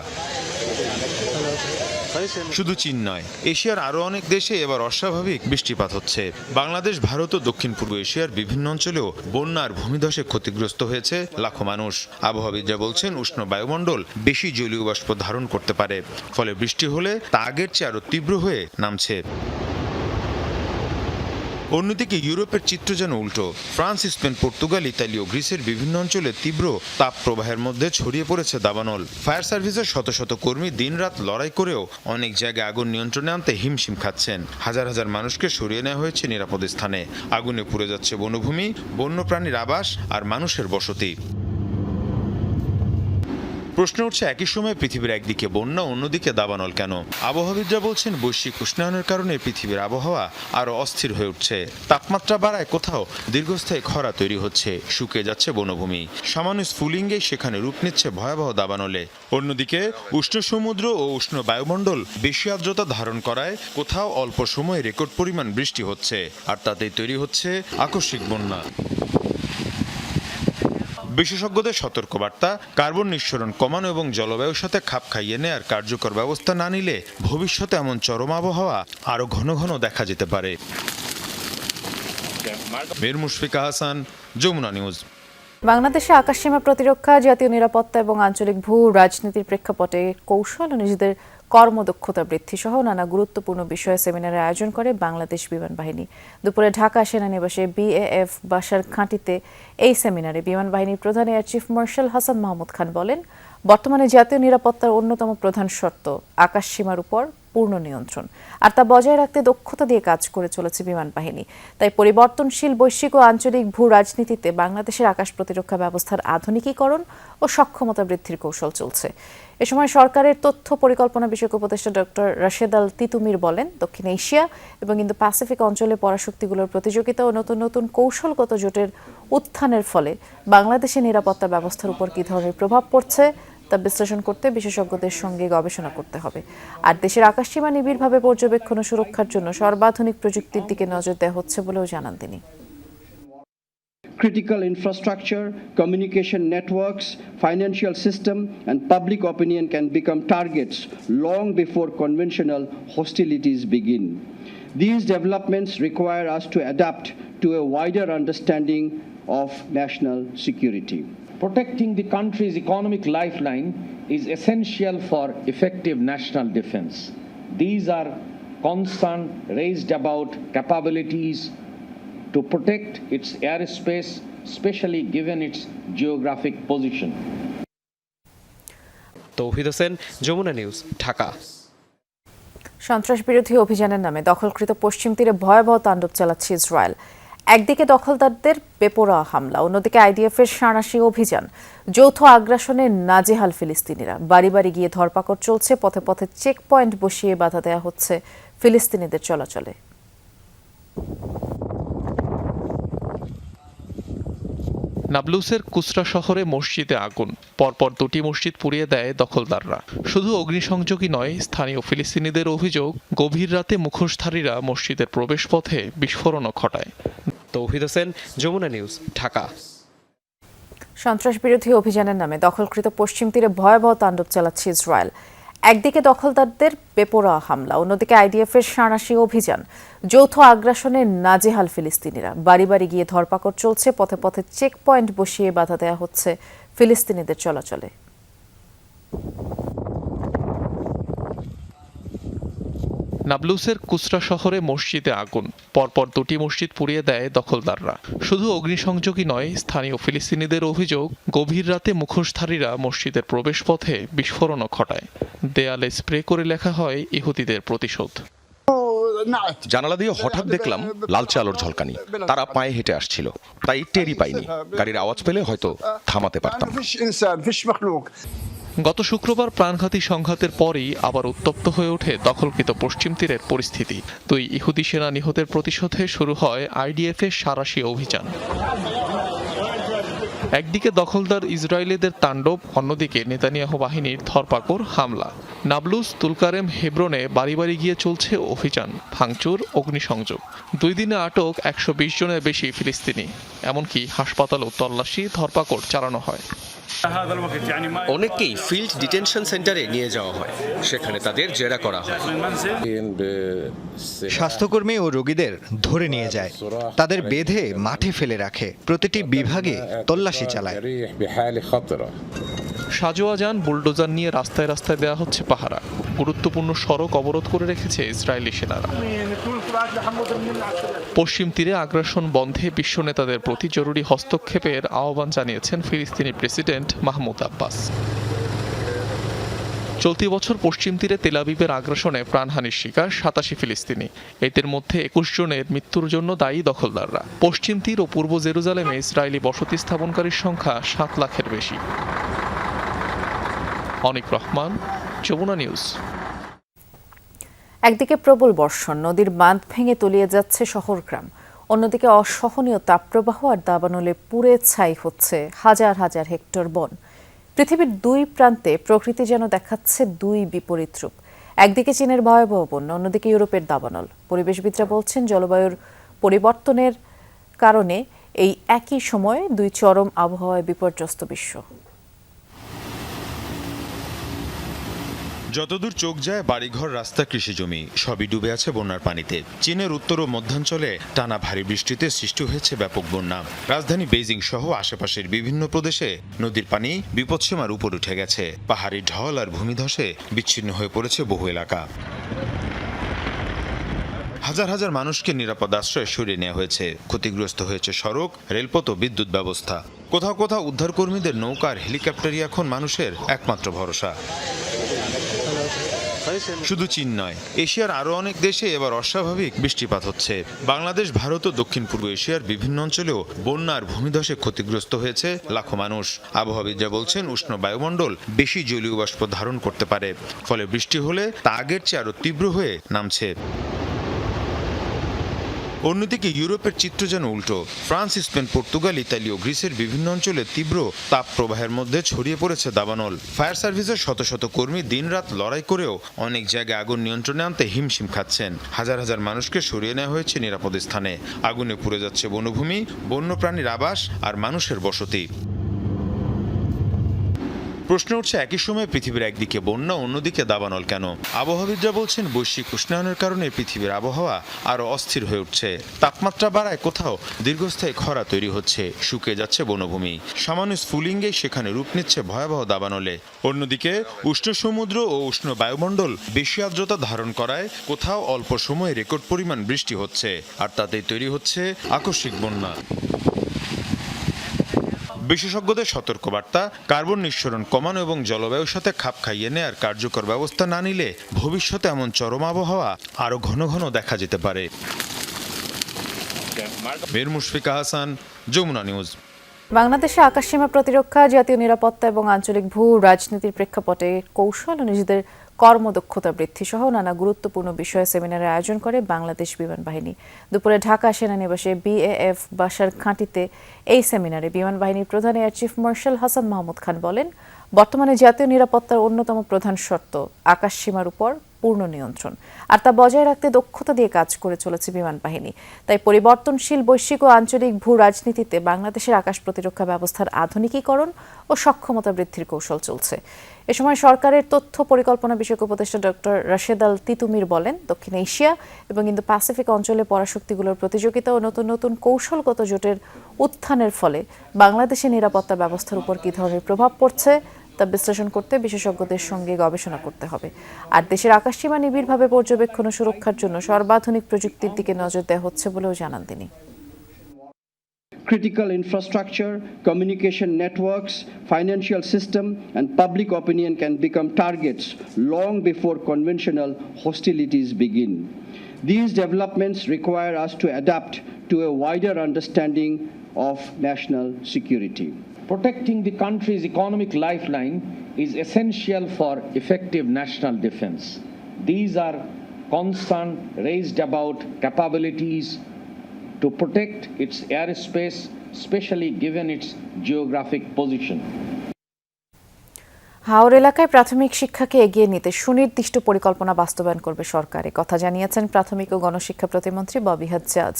শুধু চীন নয়, এশিয়ার আরও অনেক দেশে এবার অস্বাভাবিক বৃষ্টিপাত হচ্ছে। বাংলাদেশ, ভারত ও দক্ষিণ পূর্ব এশিয়ার বিভিন্ন অঞ্চলেও বন্যা আর ভূমিধসে ক্ষতিগ্রস্ত হয়েছে লাখো মানুষ। আবহাওয়াবিদরা বলছেন উষ্ণ বায়ুমণ্ডল বেশি জলীয় বাষ্প ধারণ করতে পারে, ফলে বৃষ্টি হলে তা আগের চেয়ে আরও তীব্র হয়ে নামছে। অন্যদিকে ইউরোপের চিত্র যেন উল্টো। ফ্রান্স, স্পেন, পর্তুগাল, ইতালি ও গ্রিসের বিভিন্ন অঞ্চলে তীব্র তাপ প্রবাহের মধ্যে ছড়িয়ে পড়েছে দাবানল। ফায়ার সার্ভিসের শত শত কর্মী দিনরাত লড়াই করেও অনেক জায়গায় আগুন নিয়ন্ত্রণে আনতে হিমশিম খাচ্ছেন। হাজার হাজার মানুষকে সরিয়ে নেওয়া হয়েছে নিরাপদ স্থানে। আগুনে পুড়ে যাচ্ছে বনভূমি, বন্যপ্রাণীর আবাস আর মানুষের বসতি। প্রশ্ন উঠছে একই সময় পৃথিবীর একদিকে বন্যা, অন্যদিকে দাবানল কেন? আবহাওয়াবিদরা বলছেন বৈশ্বিক উষ্ণায়নের কারণে পৃথিবীর আবহাওয়া আরও অস্থির হয়ে উঠছে। তাপমাত্রা বাড়ায় কোথাও দীর্ঘস্থায়ী খরা তৈরি হচ্ছে, শুকিয়ে যাচ্ছে বনভূমি। সামান্য স্ফুলিঙ্গে সেখানে রূপ নিচ্ছে ভয়াবহ দাবানলে। অন্যদিকে উষ্ণ সমুদ্র ও উষ্ণ বায়ুমণ্ডল বেশি আর্দ্রতা ধারণ করায় কোথাও অল্প সময়ে রেকর্ড পরিমাণ বৃষ্টি হচ্ছে, আর তাতেই তৈরি হচ্ছে আকস্মিক বন্যা। বিশেষজ্ঞদের সতর্কবার্তা, কার্বন নিঃসরণ কমানো এবং জলবায়ুর সাথে খাপ খাইয়ে নেয়ার কার্যকর ব্যবস্থা না নিলে ভবিষ্যতে এমন চরম আবহাওয়া আরও ঘন ঘন দেখা যেতে পারে। মীর মুশফিকা হাসান, যমুনা নিউজ। বাংলাদেশে আকাশসীমা প্রতিরক্ষা, জাতীয় নিরাপত্তা এবং আঞ্চলিক ভূ রাজনীতির প্রেক্ষাপটে কৌশল ও নিজেদের কর্মদক্ষতা বৃদ্ধি সহ নানা গুরুত্বপূর্ণ বিষয়ে সেমিনারের আয়োজন করে বাংলাদেশ বিমান বাহিনী। দুপুরে ঢাকা সেনানিবাসে BAF বাসার ঘাঁটিতে এই সেমিনারে বিমান বাহিনীর প্রধান air chief marshal Hasan Mahmud Khan বলেন, বর্তমানে জাতীয় নিরাপত্তার অন্যতম প্রধান শর্ত আকাশসীমার উপর পূর্ণ নিয়ন্ত্রণ, আর তা বজায় রাখতে দক্ষতা দিয়ে কাজ করে চলেছে বিমান বাহিনী। তাই পরিবর্তনশীল বৈশ্বিক ও আঞ্চলিক ভূ রাজনীতিতে বাংলাদেশের আকাশ প্রতিরক্ষা ব্যবস্থার আধুনিকীকরণ ও সক্ষমতা বৃদ্ধির কৌশল চলছে। এ সময় সরকারের তথ্য পরিকল্পনা বিষয়ক উপদেষ্টা ডক্টর রাশেদ আল তিতুমির বলেন, দক্ষিণ এশিয়া এবং ইন্দো প্যাসিফিক অঞ্চলে পরাশক্তিগুলোর প্রতিযোগিতা ও নতুন নতুন কৌশলগত জোটের উত্থানের ফলে বাংলাদেশের নিরাপত্তা ব্যবস্থার উপর কী ধরনের প্রভাব পড়ছে তা বিশ্লেষণ করতে বিশেষজ্ঞদের সঙ্গে গবেষণা করতে হবে। আর দেশের আকাশসীমা নিবিড়ভাবে পর্যবেক্ষণ ও সুরক্ষার জন্য সর্বাধুনিক প্রযুক্তির দিকে নজর দেওয়া হচ্ছে বলেও জানান তিনি। Critical infrastructure, communication networks, financial system, and public opinion can become targets long before conventional hostilities begin. These developments require us to adapt to a wider understanding of national security. Protecting the country's economic lifeline is essential for effective national defense. These are concerns raised about capabilities to protect its airspace, especially given its geographic position. Touhid Hossain, Jamuna News, Dhaka. সন্ত্রাস বিরোধী অভিযানের নামে দখলকৃত পশ্চিম তীরে ভয়াবহ তাণ্ডব চালাচ্ছে Israel. একদিকে দখলদারদের বেপরোয়া হামলা, অন্যদিকে আইডিএফের সাঁড়াশি অভিযান। যৌথ আগ্রাসনে নাজেহাল ফিলিস্তিনিরা। বাড়ি বাড়ি গিয়ে ধরপাকড় চলছে, পথে পথে চেক পয়েন্ট বসিয়ে বাধা দেওয়া হচ্ছে ফিলিস্তিনিদের চলাচলে। নাবলুসের কুসরা শহরে মসজিদে আগুন, পরপর দুটি মসজিদ পুড়িয়ে দেয় দখলদাররা। শুধু অগ্নিসংযোগই নয়, স্থানীয় ফিলিস্তিনিদের অভিযোগ গভীর রাতে মুখোশধারীরা মসজিদের প্রবেশপথে বিস্ফোরণও ঘটায়। তৌহিদ হোসেন, যমুনা নিউজ, ঢাকা। সন্ত্রাস বিরোধী অভিযানের নামে দখলকৃত পশ্চিম তীরে ভয়াবহ তাণ্ডব চালাচ্ছে ইসরায়েল। একদিকে দখলদারদের বেপরোয়া হামলা, অন্যদিকে আইডিএফের সাঁড়াশি অভিযান। যৌথ আগ্রাসনে নাজেহাল ফিলিস্তিনিরা। বাড়ি বাড়ি গিয়ে ধরপাকড় চলছে, পথে পথে চেক পয়েন্ট বসিয়ে বাধা দেওয়া হচ্ছে ফিলিস্তিনিদের চলাচলে। নাবলুসের কুসরা শহরে মসজিদে আগুন, পরপর দুটি মসজিদ পুড়িয়ে দেয় দখলদাররা। শুধু অগ্নিসংযোগই নয়, স্থানীয় ফিলিস্তিনিদের অভিযোগ গভীর রাতে মুখোশধারীরা মসজিদের প্রবেশপথে বিস্ফোরণও ঘটায়। দেয়ালে স্প্রে করে লেখা হয় ইহুদিদের প্রতিশোধ। জানালা দিয়ে হঠাৎ দেখলাম লালচে আলোর ঝলকানি। তারা পায়ে হেঁটে আসছিল, তাই টেরই পাইনি। গাড়ির আওয়াজ পেলে হয়তো থামাতে পারতাম। গত শুক্রবার প্রাণঘাতী সংঘাতের পরেই আবার উত্তপ্ত হয়ে ওঠে দখলকৃত পশ্চিম তীরের পরিস্থিতি। দুই ইহুদি সেনা নিহতের প্রতিশোধে শুরু হয় আইডিএফের সাঁড়াশি অভিযান। একদিকে দখলদার ইসরায়েলিদের তাণ্ডব, অন্যদিকে নেতানিয়াহু বাহিনীর ধরপাকড়, হামলা। নাবলুস, তুলকারেম, হেব্রনে বাড়ি বাড়ি গিয়ে চলছে অভিযান, ভাঙচুর, অগ্নিসংযোগ। 2 দিনে আটক 120 জনের বেশি ফিলিস্তিনি। এমনকি হাসপাতালেও তল্লাশি, ধরপাকড় চালানো হয়। অনেককেই ফিল্ড ডিটেনশন সেন্টারে নিয়ে যাওয়া হয়, সেখানে তাদের জেরা করা হয়। স্বাস্থ্যকর্মী ও রোগীদের ধরে নিয়ে যায়, তাদের বেঁধে মাঠে ফেলে রাখে, প্রতিটি বিভাগে তল্লাশি চালায়। সাজোয়া যান, বুলডোজার নিয়ে রাস্তায় রাস্তায় দেওয়া হচ্ছে পাহারা। গুরুত্বপূর্ণ সড়ক অবরোধ করে রেখেছে ইসরায়েলি সেনারা। পশ্চিম তীরে আগ্রাসন বন্ধে বিশ্ব নেতাদের প্রতি জরুরি হস্তক্ষেপের আহ্বান জানিয়েছেন ফিলিস্তিনি প্রেসিডেন্ট মাহমুদ আব্বাস। চলতি বছর পশ্চিম তীরে তেল আবিবের আগ্রাসনে প্রাণহানির শিকার 87 ফিলিস্তিনি। এদের মধ্যে 21 জনের মৃত্যুর জন্য দায়ী দখলদাররা। পশ্চিম তীর ও পূর্ব জেরুজালেমে ইসরায়েলি বসতি স্থাপনকারীর সংখ্যা 7 লাখের বেশি। অনিক রহমান, যমুনা নিউজ। একদিকে প্রবল বর্ষণ, নদীর বাঁধ ভেঙে তলিয়ে যাচ্ছে শহর গ্রাম। অন্যদিকে অসহনীয় তাপপ্রবাহ আর দাবানলে পুড়ে ছাই হচ্ছে হাজার হাজার হেক্টর বন। পৃথিবীর 2 প্রান্তে প্রকৃতি যেন দেখাচ্ছে 2 বিপরীত রূপ। একদিকে চীনের ভয়াবহ বন্যা, অন্যদিকে ইউরোপের দাবানল। পরিবেশবিদরা বলছেন জলবায়ুর পরিবর্তনের কারণে এই একই সময়ে 2 চরম আবহাওয়ায় বিপর্যস্ত বিশ্ব। যতদূর চোখ যায় বাড়িঘর, রাস্তা, কৃষিজমি সবই ডুবে আছে বন্যার পানিতে। চীনের উত্তর ও মধ্যাঞ্চলে টানা ভারী বৃষ্টিতে সৃষ্টি হয়েছে ব্যাপক বন্যা। রাজধানী বেইজিং সহ আশেপাশের বিভিন্ন প্রদেশে নদীর পানি বিপদসীমার উপর উঠে গেছে। পাহাড়ি ঢল আর ভূমিধসে বিচ্ছিন্ন হয়ে পড়েছে বহু এলাকা। হাজার হাজার মানুষকে নিরাপদ আশ্রয়ে সরিয়ে নেওয়া হয়েছে। ক্ষতিগ্রস্ত হয়েছে সড়ক, রেলপথ ও বিদ্যুৎ ব্যবস্থা। কোথাও কোথাও উদ্ধারকর্মীদের নৌকা আর হেলিকপ্টারই এখন মানুষের একমাত্র ভরসা। শুধু চীন নয়, এশিয়ার আরো অনেক দেশে এবার অস্বাভাবিক বৃষ্টিপাত হচ্ছে। বাংলাদেশ, ভারত ও দক্ষিণ পূর্ব এশিয়ার বিভিন্ন অঞ্চলেও বন্যা আর ভূমিধসে ক্ষতিগ্রস্ত হয়েছে লাখো মানুষ। আবহাওয়াবিদরা বলছেন উষ্ণ বায়ুমণ্ডল বেশি জলীয় বাষ্প ধারণ করতে পারে, ফলে বৃষ্টি হলে তা আগের চেয়ে আরো তীব্র হয়ে নামছে। অন্যদিকে ইউরোপের চিত্র যেন উল্টো। ফ্রান্স, স্পেন, পর্তুগাল, ইতালি ও গ্রিসের বিভিন্ন অঞ্চলে তীব্র তাপ প্রবাহের মধ্যে ছড়িয়ে পড়েছে দাবানল। ফায়ার সার্ভিসের শত শত কর্মী দিনরাত লড়াই করেও অনেক জায়গায় আগুন নিয়ন্ত্রণে আনতে হিমশিম খাচ্ছেন। হাজার হাজার মানুষকে সরিয়ে নেওয়া হয়েছে নিরাপদ স্থানে। আগুনে পুড়ে যাচ্ছে বনভূমি, বন্যপ্রাণীর আবাস আর মানুষের বসতি। প্রশ্ন উঠছে, একই সময়ে পৃথিবীর একদিকে বন্যা, অন্যদিকে দাবানল কেন? আবহাওয়াবিদরা বলছেন বৈশ্বিক উষ্ণায়নের কারণে পৃথিবীর আবহাওয়া আরও অস্থির হয়ে উঠছে। তাপমাত্রা বাড়ায় কোথাও দীর্ঘস্থায়ী খরা তৈরি হচ্ছে, শুকিয়ে যাচ্ছে বনভূমি। সামান্য স্ফুলিঙ্গেই সেখানে রূপ নিচ্ছে ভয়াবহ দাবানলে। অন্যদিকে উষ্ণ সমুদ্র ও উষ্ণ বায়ুমণ্ডল বেশি আর্দ্রতা ধারণ করায় কোথাও অল্প সময়ে রেকর্ড পরিমাণ বৃষ্টি হচ্ছে, আর তাতেই তৈরি হচ্ছে আকস্মিক বন্যা। বিশেষজ্ঞদের সতর্কবার্তা, কার্বন নিঃসরণ কমানো এবং জলবায়ুর সাথে খাপ খাইয়ে নেয়ার কার্যকর ব্যবস্থা না নিলে ভবিষ্যতে এমন চরম আবহাওয়া আরও ঘন ঘন দেখা যেতে পারে। মীর মুশফিকা হাসান, যমুনা নিউজ। বাংলাদেশে আকাশসীমা প্রতিরক্ষা, জাতীয় নিরাপত্তা এবং আঞ্চলিক ভূ রাজনীতির প্রেক্ষাপটে কৌশল ও নিজেদের কর্মদক্ষতা বৃদ্ধি সহ নানা গুরুত্বপূর্ণ বিষয়ে সেমিনারের আয়োজন করে বাংলাদেশ বিমান বাহিনী। দুপুরে ঢাকা সেনানিবাসে বিএএফ বাসার ঘাঁটিতে এই সেমিনারে বিমান বাহিনীর প্রধান air chief marshal Hasan Mahmud Khan বলেন, বর্তমানে জাতীয় নিরাপত্তার অন্যতম প্রধান শর্ত আকাশসীমার উপর পূর্ণ নিয়ন্ত্রণ, আর তা বজায় রাখতে দক্ষতা দিয়ে কাজ করে চলেছে বিমান বাহিনী। তাই পরিবর্তনশীল বৈশ্বিক ও আঞ্চলিক ভূ রাজনীতিতে বাংলাদেশের আকাশ প্রতিরক্ষা ব্যবস্থার আধুনিকীকরণ ও সক্ষমতা বৃদ্ধির কৌশল চলছে। এ সময় সরকারের তথ্য পরিকল্পনা বিষয়ক উপদেষ্টা ডক্টর রাশেদ আল তিতুমির বলেন, দক্ষিণ এশিয়া এবং ইন্দো প্যাসিফিক অঞ্চলে পরাশক্তিগুলোর প্রতিযোগিতা ও নতুন নতুন কৌশলগত জোটের উত্থানের ফলে বাংলাদেশের নিরাপত্তা ব্যবস্থার উপর কী ধরনের প্রভাব পড়ছে তা বিশ্লেষণ করতে বিশেষজ্ঞদের সঙ্গে গবেষণা করতে হবে। আর দেশের আকাশসীমা নিবিড়ভাবে পর্যবেক্ষণ ও সুরক্ষার জন্য সর্বাধুনিক প্রযুক্তির দিকে নজর দেওয়া হচ্ছে বলেও জানান তিনি। Critical infrastructure, communication networks, financial system, and public opinion can become targets long before conventional hostilities begin. These developments require us to adapt to a wider understanding of national security. Protecting the country's economic lifeline is essential for effective national defense. These are concerns raised about capabilities to protect its airspace, especially given its geographic position. হাওর এলাকায় প্রাথমিক শিক্ষাকে এগিয়ে নিতে সুনির্দিষ্ট পরিকল্পনা বাস্তবায়ন করবে সরকার, কথা জানিয়েছেন প্রাথমিক ও গণশিক্ষা প্রতিমন্ত্রী ববি হাজ্জাজ।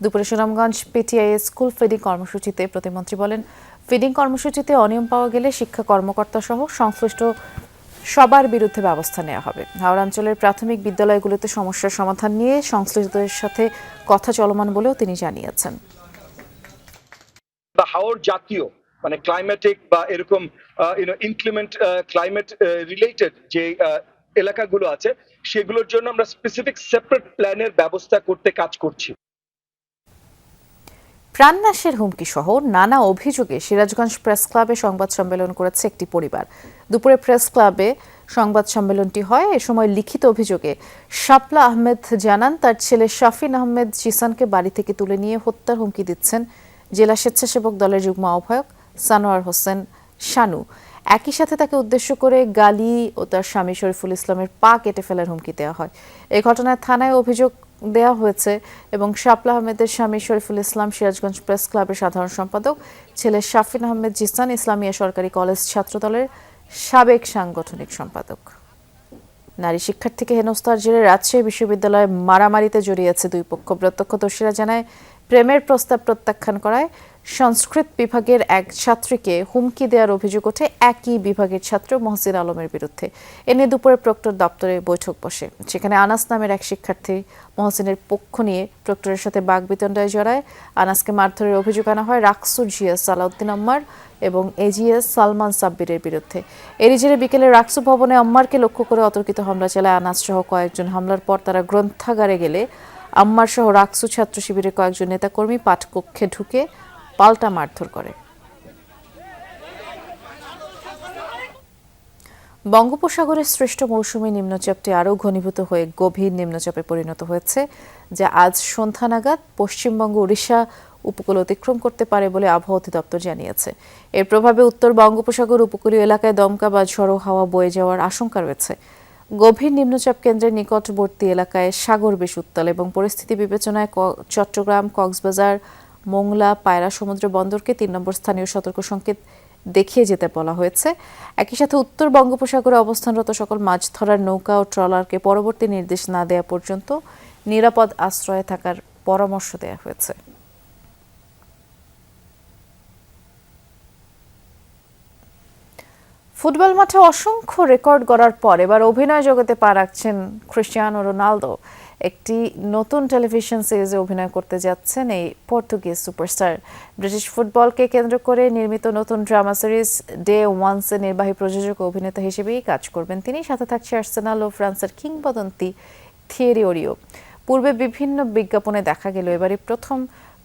দুপুরে সুনামগঞ্জ পিটিআই স্কুল ফিডিং কর্মসূচিতে প্রতিমন্ত্রী বলেন, ফিডিং কর্মসূচিতে অনিয়ম পাওয়া গেলে শিক্ষা কর্মকর্তা সহ সংশ্লিষ্ট সবার বিরুদ্ধে ব্যবস্থা নেওয়া হবে। হাওড় অঞ্চলের প্রাথমিক বিদ্যালয়গুলোতে সমস্যার সমাধান নিয়ে সংশ্লিষ্টদের সাথে কথা চলমান বলেও তিনি জানিয়েছেন। হাওড় জাতীয় মানে ক্লাইমেটিক বা এরকম ইনক্রিমেন্ট ক্লাইমেট রিলেটেড যে এলাকাগুলো আছে সেগুলোর জন্য আমরা স্পেসিফিক সেপারেট প্ল্যানের ব্যবস্থা করতে কাজ করছি। প্রাণনাশের হুমকি সহ নানা অভিযোগে সিরাজগঞ্জ প্রেস ক্লাবে সংবাদ সম্মেলন করেছে একটি পরিবার। দুপুরে প্রেস ক্লাবে সংবাদ সম্মেলনটি হয়। এ সময় লিখিত অভিযোগে শাপলা আহমেদ জানান, তার ছেলে শাফিন আহমেদ জিসানকে বাড়ি থেকে তুলে নিয়ে হত্যার হুমকি দিচ্ছেন জেলা স্বেচ্ছাসেবক দলের যুগ্ম আহ্বায়ক সানোয়ার হোসেন শানু। একই সাথে তাকে উদ্দেশ্য করে গালি ও তার স্বামী শরীফুল ইসলামের পা কেটে ফেলার হুমকি দেওয়া হয়। এই ঘটনায় থানায় অভিযোগ দেওয়া হয়েছে এবং শাপলা আহমেদের স্বামী শরীফুল ইসলাম সিরাজগঞ্জ প্রেস ক্লাবের সাধারণ সম্পাদক, ছেলে শাফিন আহমেদ জিসান ইসলামিয়া সরকারি কলেজ ছাত্রদলের সাবেক সাংগঠনিক সম্পাদক। নারী শিক্ষার্থীকে হেনস্থার জেরে রাজশাহী বিশ্ববিদ্যালয়ে মারামারিতে জড়িয়েছে দুই পক্ষ। প্রত্যক্ষদর্শীরা জানায়, প্রেমের প্রস্তাব প্রত্যাখ্যান করায় সংস্কৃত বিভাগের এক ছাত্রীকে হুমকি দেওয়ার অভিযোগ ওঠে একই বিভাগের ছাত্র মহসিন আলমের বিরুদ্ধে। এ নিয়ে দুপুরে প্রক্টর দপ্তরে বৈঠক বসে। সেখানে আনাস নামের এক শিক্ষার্থী মহসিনের পক্ষ নিয়ে প্রক্টরের সাথে বাগবিতণ্ডায় জড়ায়। আনাসকে মারধরের অভিযোগ আনা হয় রাকসু জিএস সালাউদ্দিন আম্মার এবং এজিএস সালমান সাব্বিরের বিরুদ্ধে। এরই জেরে বিকেলে রাকসু ভবনে আম্মারকে লক্ষ্য করে অতর্কিত হামলা চালায় আনাস সহ কয়েকজন। হামলার পর তারা গ্রন্থাগারে গেলে আম্মার সহ রাকসু ছাত্র শিবিরের কয়েকজন নেতাকর্মী পাঠকক্ষে ঢুকে পাল্টা মারধর করে। বঙ্গোপসাগরের সৃষ্ট মৌসুমী নিম্নচাপটি আরও ঘনীভূত হয়ে গভীর নিম্নচাপে পরিণত হয়েছে, যা আজ সন্ধ্যা নাগাদ পশ্চিমবঙ্গ ওড়িশা উপকূল অতিক্রম করতে পারে বলে আবহাওয়া অধিদপ্তর জানিয়েছে। এর প্রভাবে উত্তর বঙ্গোপসাগর উপকূলীয় এলাকায় দমকা বা ঝড়ো হাওয়া বয়ে যাওয়ার আশঙ্কা রয়েছে। গভীর নিম্নচাপ কেন্দ্রের নিকটবর্তী এলাকায় সাগর বেশ উত্তাল এবং পরিস্থিতি বিবেচনায় চট্টগ্রাম, কক্সবাজার, মোংলা, পায়রা সমুদ্র বন্দরকে 3 নম্বর স্থানীয় সতর্ক সংকেত দেখিয়ে যেতে বলা হয়েছে। একই সাথে উত্তর বঙ্গোপসাগরে অবস্থানরত সকল মাছ ধরার নৌকা ও ট্রলারকে পরবর্তী নির্দেশ না দেওয়া পর্যন্ত নিরাপদ আশ্রয়ে থাকার পরামর্শ দেওয়া হয়েছে। ফুটবল মাঠে অসংখ্য রেকর্ড গড়ার পর এবার অভিনয় জগতে পা রাখছেন ক্রিস্টিয়ানো রোনালদো। একটি নতুন টেলিভিশন সিরিজে অভিনয় করতে যাচ্ছেন এই পর্তুগিজ সুপারস্টার। ব্রিটিশ ফুটবলকে কেন্দ্র করে নির্মিত নতুন ড্রামা সিরিজ ডে ওয়ান্সের নির্বাহী প্রযোজক ও অভিনেতা হিসেবেই কাজ করবেন তিনি। সাথে থাকছে আর্সেনাল ও ফ্রান্সের কিংবদন্তি থিয়েরি ওরিও। পূর্বে বিভিন্ন বিজ্ঞাপনে দেখা গেল এবারই প্রথম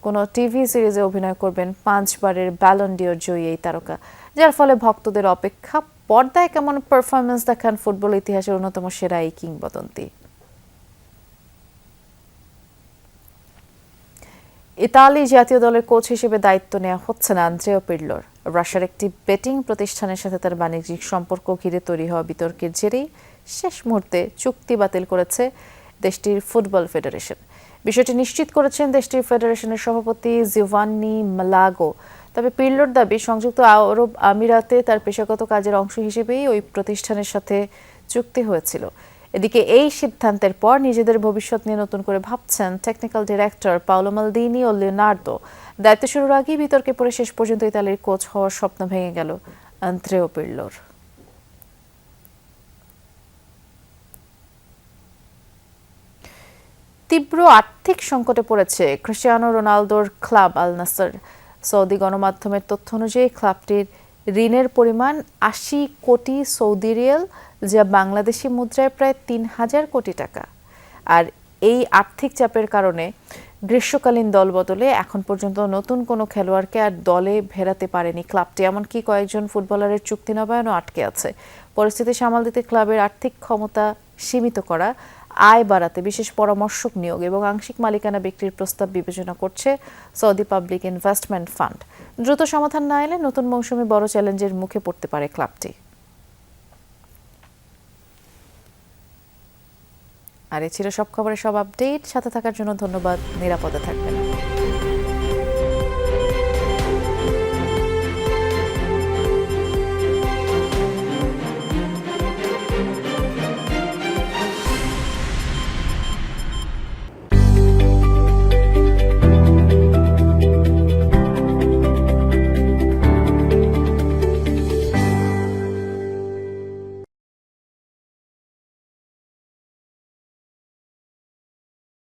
কোনো টিভি সিরিজে অভিনয় করবেন 5 বারের ব্যালন ডিওর জয়ী এই তারকা, যার ফলে ভক্তদের অপেক্ষা পর্দায় কেমন পারফরমেন্স দেখান ফুটবল ইতিহাসের অন্যতম সেরা এই কিংবদন্তি। ইতালি জাতীয় দলের কোচ হিসেবে দায়িত্ব নেওয়া হচ্ছে না আন্দ্রেও পিরলোর। রাশিয়ার একটি বেটিং প্রতিষ্ঠানের সাথে তার বাণিজ্যিক সম্পর্ক ঘিরে তৈরি হওয়া বিতর্কের জেরেই শেষ মুহূর্তে চুক্তি বাতিল করেছে দেশটির ফুটবল ফেডারেশন। বিষয়টি নিশ্চিত করেছেন দেশটির ফেডারেশনের সভাপতি জিভান্নি মালাগো। তবে পিরলোর দাবি সংযুক্ত আরব আমিরাতে তার পেশাগত কাজের অংশ হিসেবেই ওই প্রতিষ্ঠানের সাথে চুক্তি হয়েছিল। এদিকে এই সিদ্ধান্তের পর নিজেদের ভবিষ্যৎ নিয়ে নতুন করে ভাবছেন টেকনিক্যাল ডিরেক্টর পাওলো মালদিনি ও লিওনার্দো। দায়িত্ব শুরুর আগেই বিতর্কে পড়ে শেষ পর্যন্ত ইতালির কোচ হওয়ার স্বপ্ন ভেঙে গেল আন্দ্রেও পিরলোর। তীব্র আর্থিক সংকটে পড়েছে ক্রিস্টিয়ানো রোনালদোর ক্লাব আল নাসর। সৌদি গণমাধ্যমের তথ্য অনুযায়ী ক্লাবটির ঋণের পরিমাণ 80 কোটি সৌদি রিয়াল, যা বাংলাদেশি মুদ্রায় প্রায় 3000 কোটি টাকা। আর এই আর্থিক চাপের কারণে গ্রীষ্মকালীন দল বদলে এখন পর্যন্ত নতুন কোনো খেলোয়াড়কে আর দলে ফেরাতে পারেনি ক্লাবটি। এমনকি কয়েকজন ফুটবলারের চুক্তি নবায়নও আটকে আছে। পরিস্থিতি সামাল দিতে ক্লাবের আর্থিক ক্ষমতা সীমিত করা, আয় বাড়াতে বিশেষ পরামর্শক নিয়োগ এবং আংশিক মালিকানা বিক্রির প্রস্তাব বিবেচনা করছে সৌদি পাবলিক ইনভেস্টমেন্ট ফান্ড। দ্রুত সমাধান না এলে নতুন মৌসুমে বড় চ্যালেঞ্জের মুখে পড়তে পারে ক্লাবটি। আর এই ছিল সব খবরের সব আপডেট। সাথে থাকার জন্য ধন্যবাদ। নিরাপদে থাকবেন।